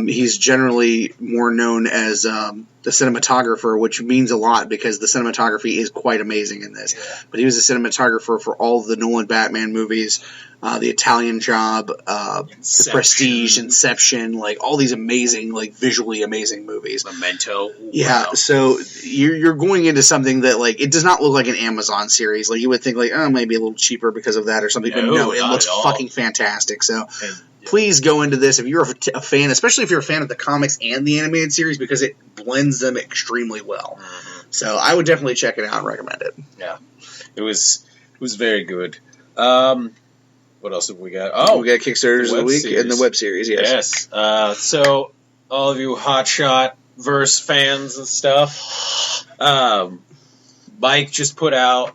He's generally more known as the cinematographer, which means a lot because the cinematography is quite amazing in this. Yeah. But he was a cinematographer for all of the Nolan Batman movies, The Italian Job, The Prestige, Inception, like all these amazing, like visually amazing movies. Memento. Yeah, wow. So you're going into something that like it does not look like an Amazon series. Like you would think like, oh, maybe a little cheaper because of that or something. But no, it looks fucking fantastic. So. Please go into this if you're a fan, especially if you're a fan of the comics and the animated series, because it blends them extremely well. So I would definitely check it out and recommend it. Yeah, it was very good. What else have we got? Oh, we got Kickstarters of the week and the web series. Yes. So all of you Hotshot verse fans and stuff, Mike just put out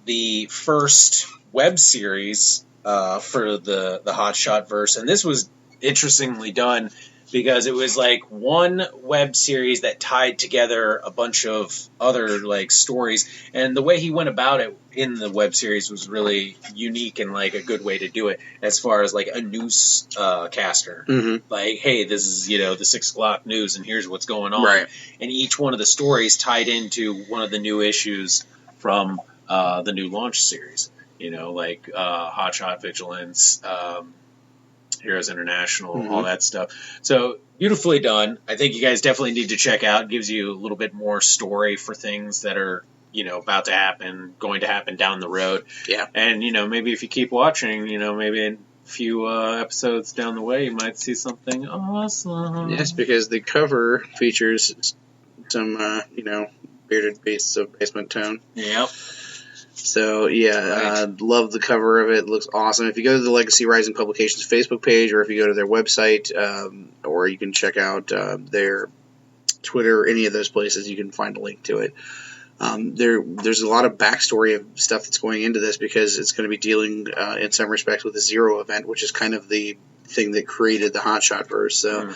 the first web series for the Hotshot verse, and this was interestingly done because it was like one web series that tied together a bunch of other like stories, and the way he went about it in the web series was really unique and like a good way to do it as far as like a news caster. Mm-hmm. Like, hey, this is, the 6 o'clock news and here's what's going on. Right. And each one of the stories tied into one of the new issues from the new launch series. Like Hotshot, Vigilance, Heroes International, Mm-hmm. all that stuff. So beautifully done. I think you guys definitely need to check out. It gives you a little bit more story for things that are, about to happen, going to happen down the road. Yeah. And, maybe if you keep watching, maybe in a few episodes down the way, you might see something awesome. Yes, because the cover features some, bearded beasts of Basement Tone. Yep. So, yeah, love the cover of it. It looks awesome. If you go to the Legacy Rising Publications Facebook page, or if you go to their website, or you can check out their Twitter, any of those places, you can find a link to it. There's a lot of backstory of stuff that's going into this because it's going to be dealing, in some respects, with the Zero event, which is kind of the thing that created the Hotshot verse. So,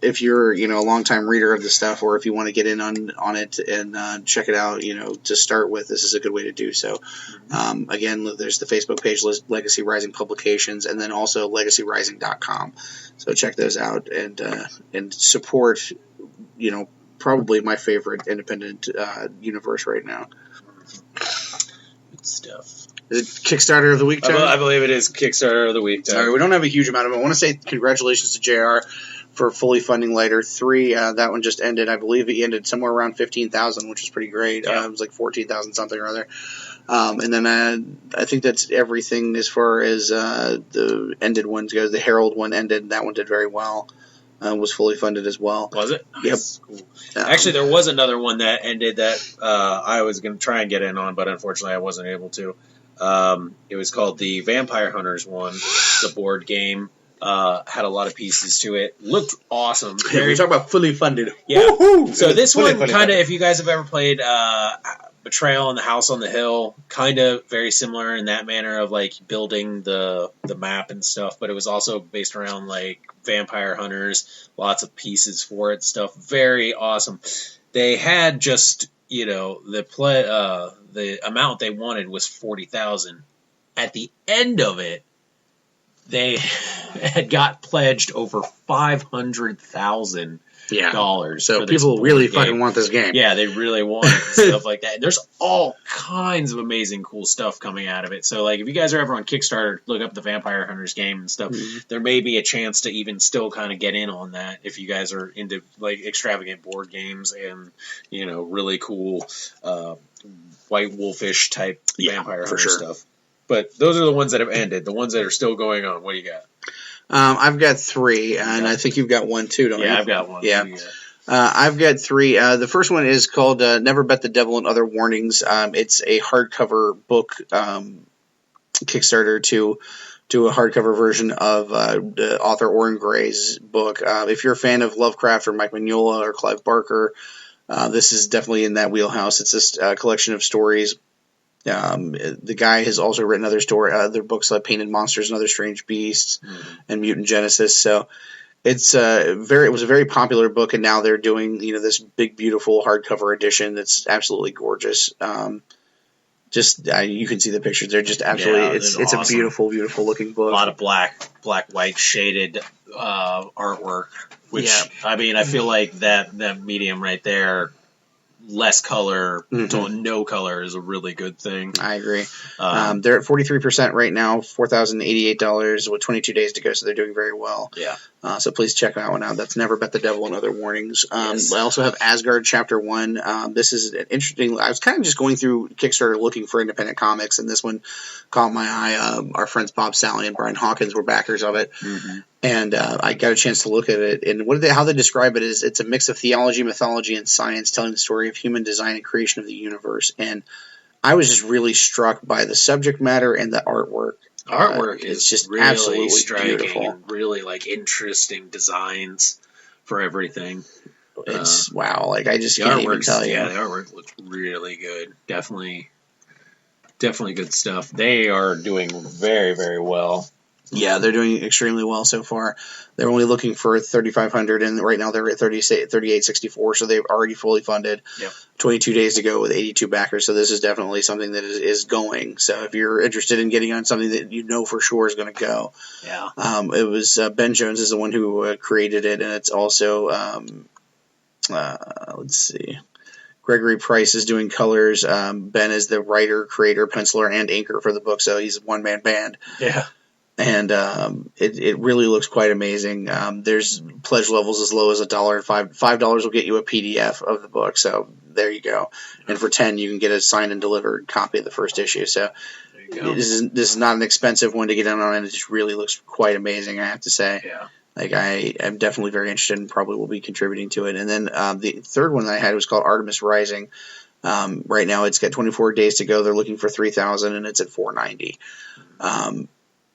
if you're, a longtime reader of the stuff, or if you want to get in on it and check it out, to start with, this is a good way to do so. Again, there's the Facebook page, Legacy Rising Publications, and then also LegacyRising.com. So check those out and support, probably my favorite independent universe right now. Good stuff. Is it Kickstarter of the week, John? I believe it is Kickstarter of the week, John. All right, we don't have a huge amount of them. I want to say congratulations to JR for fully funding Lighter 3. That one just ended. I believe it ended somewhere around 15,000, which is pretty great. Yeah. It was like 14,000 something or other. And then I think that's everything as far as the ended ones go. The Herald one ended. That one did very well. Was fully funded as well. Was it? Yep. Nice. Cool. Actually, there was another one that ended that I was going to try and get in on, but unfortunately I wasn't able to. It was called the Vampire Hunters one. The board game had a lot of pieces to it. Looked awesome. We're talking about fully funded. Yeah. Woo-hoo! So this Fully one kind of, if you guys have ever played Betrayal and the House on the Hill, kind of very similar in that manner of like building the map and stuff, but it was also based around like vampire hunters, lots of pieces for it, stuff. Very awesome. They had just, the amount they wanted was 40,000. At the end of it, they had got pledged over $500,000. So people really fucking want this game. Yeah, they really want it and stuff like that. And there's all kinds of amazing cool stuff coming out of it. So, like, if you guys are ever on Kickstarter, look up the Vampire Hunters game and stuff. Mm-hmm. There may be a chance to even still kind of get in on that if you guys are into, like, extravagant board games and, really cool White Wolfish type Vampire Hunter stuff. But those are the ones that have ended. The ones that are still going on. What do you got? I've got 3, and I think you've got 1 too, don't you? Yeah, I've got 1. Yeah. I've got 3. The first one is called Never Bet the Devil and Other Warnings. It's a hardcover book Kickstarter to a hardcover version of the author Oren Gray's book. If you're a fan of Lovecraft or Mike Mignola or Clive Barker, this is definitely in that wheelhouse. It's this collection of stories. The guy has also written other books like Painted Monsters and Other Strange Beasts and Mutant Genesis. So it was a very popular book, and now they're doing this big, beautiful hardcover edition that's absolutely gorgeous. You can see the pictures. They're just absolutely it's awesome. A beautiful, beautiful looking book. A lot of black, white shaded artwork. Which I feel like that medium right there. Less color to no color is a really good thing. I agree. They're at 43% right now, $4,088 with 22 days to go, so they're doing very well. Yeah. So please check that one out. That's Never Bet the Devil and Other Warnings. Yes. I also have Asgard Chapter 1. This is an interesting... I was kind of just going through Kickstarter looking for independent comics, and this one caught my eye. Our friends Bob Sally and Brian Hawkins were backers of it. Mm-hmm. And I got a chance to look at it. And how they describe it is it's a mix of theology, mythology, and science telling the story of human design and creation of the universe. And I was just really struck by the subject matter and the artwork. Artwork is just really absolutely striking beautiful. And really interesting designs for everything. It's wow! I just can't even tell you. Yeah, the artwork looks really good. Definitely definitely good stuff. They are doing very, very well. Yeah, they're doing extremely well so far. They're only looking for 3,500, and right now they're at 38.64, so they've already fully funded. Yep. 22 days to go with 82 backers, so this is definitely something that is going. So if you're interested in getting on something that you know for sure is going to go, yeah, it was Ben Jones is the one who created it, and it's also let's see. Gregory Price is doing colors. Ben is the writer, creator, penciler, and inker for the book, so he's a one-man band. Yeah. And it really looks quite amazing. There's pledge levels as low as $1 and $5 will get you a PDF of the book. So there you go. And for $10, you can get a signed and delivered copy of the first issue. So this is not an expensive one to get in on, and it just really looks quite amazing, I have to say. Yeah. Like, I am definitely very interested and probably will be contributing to it. And then the third one that I had was called Artemis Rising. Right now it's got 24 days to go. They're looking for 3,000, and it's at $490.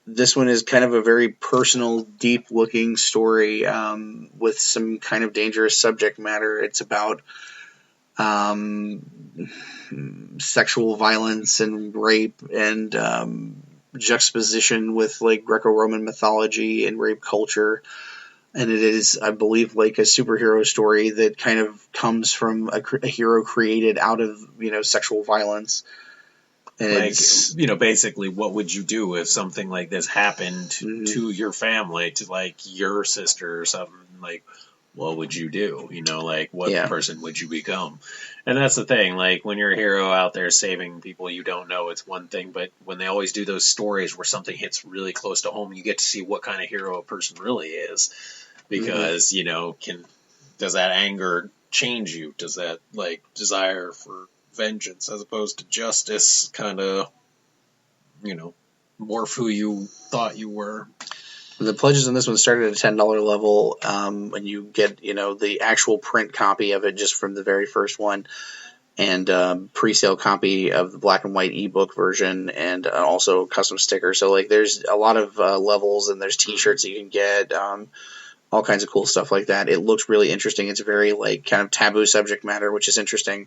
This one is kind of a very personal, deep-looking story with some kind of dangerous subject matter. It's about sexual violence and rape and juxtaposition with like Greco-Roman mythology and rape culture. And it is, I believe, like a superhero story that kind of comes from a hero created out of, sexual violence. And like, basically, what would you do if something like this happened to your family, to like your sister or something? Like, what would you do? What person would you become? And that's the thing. Like, when you're a hero out there saving people you don't know, it's one thing. But when they always do those stories where something hits really close to home, you get to see what kind of hero a person really is. Because, does that anger change you? Does that, desire for vengeance as opposed to justice kind of, morph who you thought you were? The pledges on this one started at a $10 level, and you get, the actual print copy of it just from the very first one, and pre-sale copy of the black and white ebook version, and also custom stickers. So, there's a lot of levels, and there's T-shirts that you can get, all kinds of cool stuff like that. It looks really interesting. It's a very, kind of taboo subject matter, which is interesting,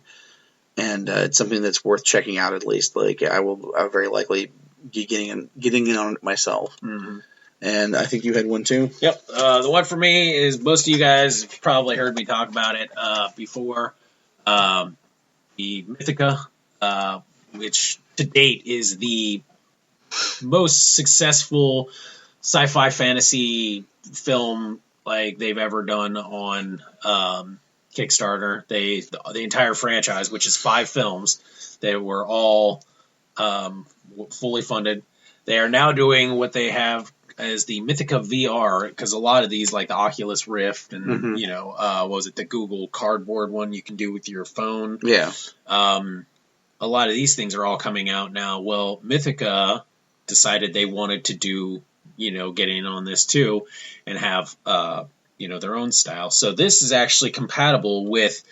and it's something that's worth checking out at least. I'll very likely be getting in on it myself. Mm-hmm. And I think you had one too? Yep. The one for me is, most of you guys have probably heard me talk about it before. The Mythica, which to date is the most successful sci-fi fantasy film they've ever done on Kickstarter. The entire franchise, which is 5 films, they were all fully funded. They are now doing what they have as the Mythica VR, because a lot of these, like the Oculus Rift and, what was it, the Google Cardboard one you can do with your phone. Yeah. A lot of these things are all coming out now. Well, Mythica decided they wanted to do, get in on this too and have, their own style. So this is actually compatible with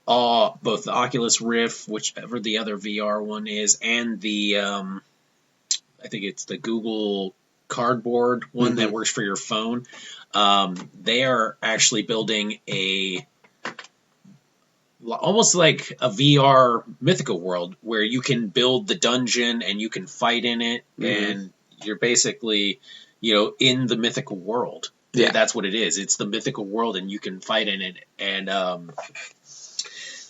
both the Oculus Rift, whichever the other VR one is, and the, I think it's the Google Cardboard one that works for your phone. They are actually building almost like a VR Mythica world where you can build the dungeon and you can fight in it, and you're basically, in the mythical world. Yeah, that's what it is. It's the mythical world, and you can fight in it. And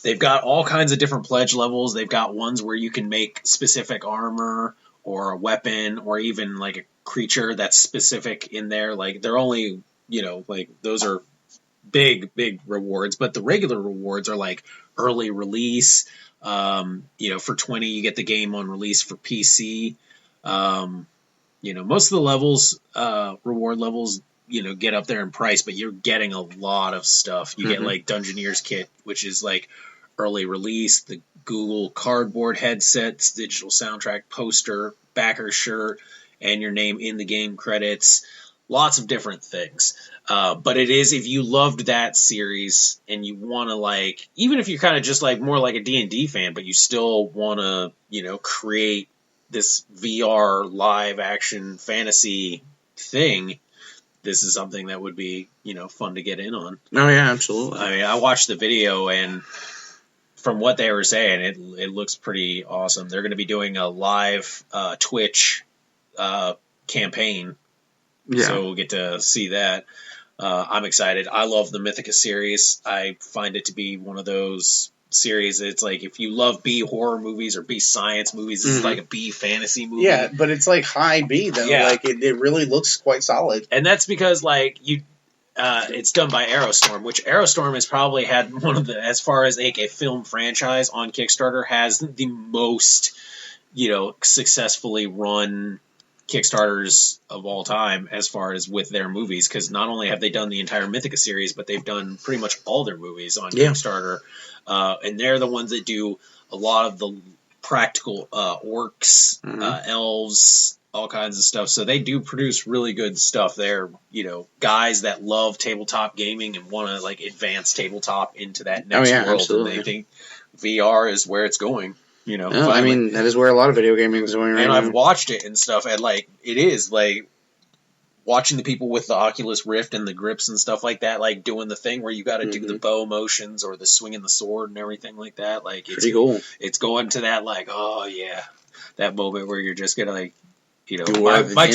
they've got all kinds of different pledge levels. They've got ones where you can make specific armor or a weapon or even like a creature that's specific in there. They're only, those are big rewards, but the regular rewards are like early release. For $20, you get the game on release for PC. Most of the levels, reward levels, get up there in price, but you're getting a lot of stuff. You get Dungeoneer's Kit, which is early release, the Google Cardboard headsets, digital soundtrack poster, backer shirt, and your name in the game credits. Lots of different things. But it is, if you loved that series and you want to even if you're kind of just more like a D&D fan, but you still want to, create this VR live action fantasy thing, this is something that would be, fun to get in on. Oh yeah, absolutely. I mean, I watched the video and from what they were saying, it looks pretty awesome. They're going to be doing a live Twitch campaign, so we'll get to see that. I'm excited. I love the Mythica series. I find it to be one of those series. It's like if you love B horror movies or B science movies, this is like a B fantasy movie. Yeah, but it's like high B though. Yeah. Like it really looks quite solid. And that's because like it's done by Aerostorm, which Aerostorm has probably had one of the, as far as like a film franchise on Kickstarter, has the most, successfully run Kickstarters of all time as far as with their movies, because not only have they done the entire Mythica series, but they've done pretty much all their movies on Kickstarter. And they're the ones that do a lot of the practical orcs, elves, all kinds of stuff. So they do produce really good stuff. They're, guys that love tabletop gaming and want to like advance tabletop into that next world. Absolutely. And they think VR is where it's going. I mean, that is where a lot of video gaming is going right now. And I've watched it and stuff, and like it is like watching the people with the Oculus Rift and the grips and stuff like that, like doing the thing where you got to do the bow motions or the swinging the sword and everything like that. Like it's pretty cool. It's going to that like, oh yeah, that moment where you're just gonna like, my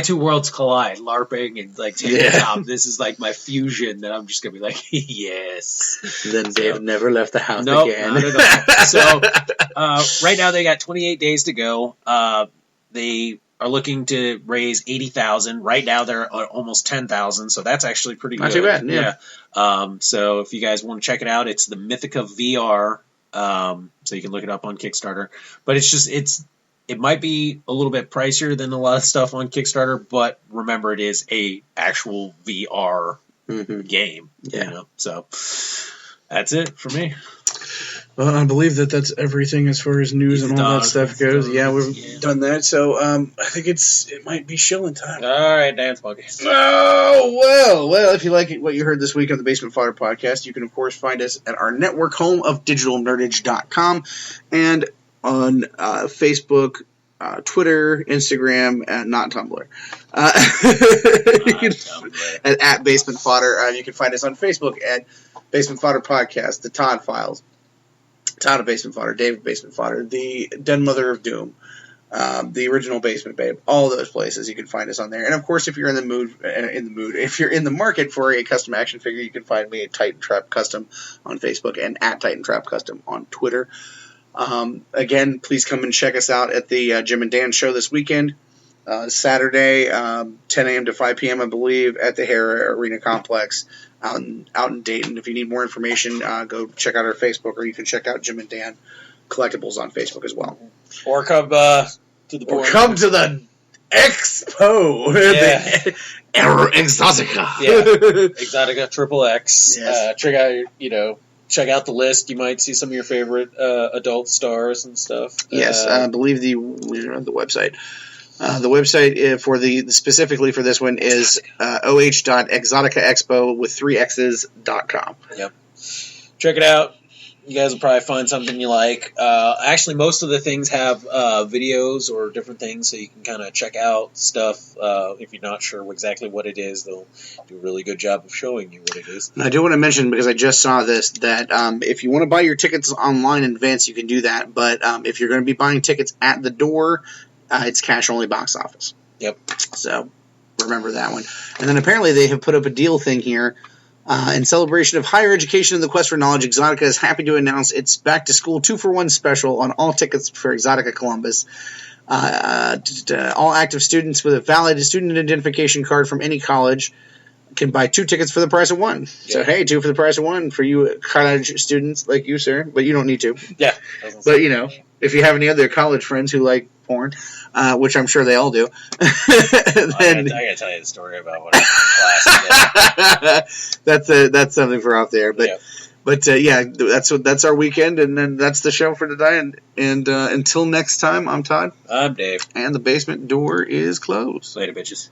two worlds collide, LARPing and like tabletop. This is like my fusion that I'm just gonna be like, yes. Then they've never left the house again. Not at all. So right now they got 28 days to go. They are looking to raise 80,000. Right now they're at almost 10,000, so that's actually pretty good. Not too bad. Yeah. So if you guys want to check it out, it's the Mythica VR. So you can look it up on Kickstarter. But it might be a little bit pricier than a lot of stuff on Kickstarter, but remember it is a actual VR game. Yeah. So that's it for me. Well, I believe that's everything as far as news and all that stuff goes. Yeah, we've done that. So I think it might be shilling time. All right, Dance Monkey. Oh, well, if you like what you heard this week on the Basement Fodder podcast, you can, of course, find us at our network home of digitalnerdage.com and on Facebook, Twitter, Instagram, and not Tumblr. At Basement Fodder. You can find us on Facebook at Basement Fodder Podcast, the Todd Files, Todd of Basement Fodder, Dave of Basement Fodder, the Den Mother of Doom, the original Basement Babe, all those places you can find us on there. And of course, if you're if you're in the market for a custom action figure, you can find me at Titan Trap Custom on Facebook and at Titan Trap Custom on Twitter. Again, please come and check us out at the Jim and Dan show this weekend, Saturday, 10 a.m. to 5 p.m., I believe, at the Hara Arena Complex out in Dayton. If you need more information, go check out our Facebook, or you can check out Jim and Dan Collectibles on Facebook as well. Or come to the Expo. Yeah. Exotica. Yeah. Exotica XXX. Yes. Check out the list. You might see some of your favorite adult stars and stuff. Yes, I believe the website. The website specifically for this one is oh.exoticaexpo with 3 X's.com. Yep. Check it out. You guys will probably find something you like. Actually, most of the things have videos or different things, so you can kind of check out stuff. If you're not sure exactly what it is, they'll do a really good job of showing you what it is. And I do want to mention, because I just saw this, that if you want to buy your tickets online in advance, you can do that. But if you're going to be buying tickets at the door, it's cash-only box office. Yep. So remember that one. And then apparently they have put up a deal thing here. In celebration of higher education and the quest for knowledge, Exotica is happy to announce its back-to-school 2-for-1 special on all tickets for Exotica Columbus. All active students with a valid student identification card from any college can buy 2 tickets for the price of 1. Yeah. So, hey, 2 for the price of 1 for you college students like you, sir. But you don't need to. Yeah. But, if you have any other college friends who like porn, which I'm sure they all do, then I gotta tell you the story about what I did in class. That's something for out there. But that's our weekend, and then that's the show for today. And until next time, I'm Todd. I'm Dave. And the basement door is closed. Later, bitches.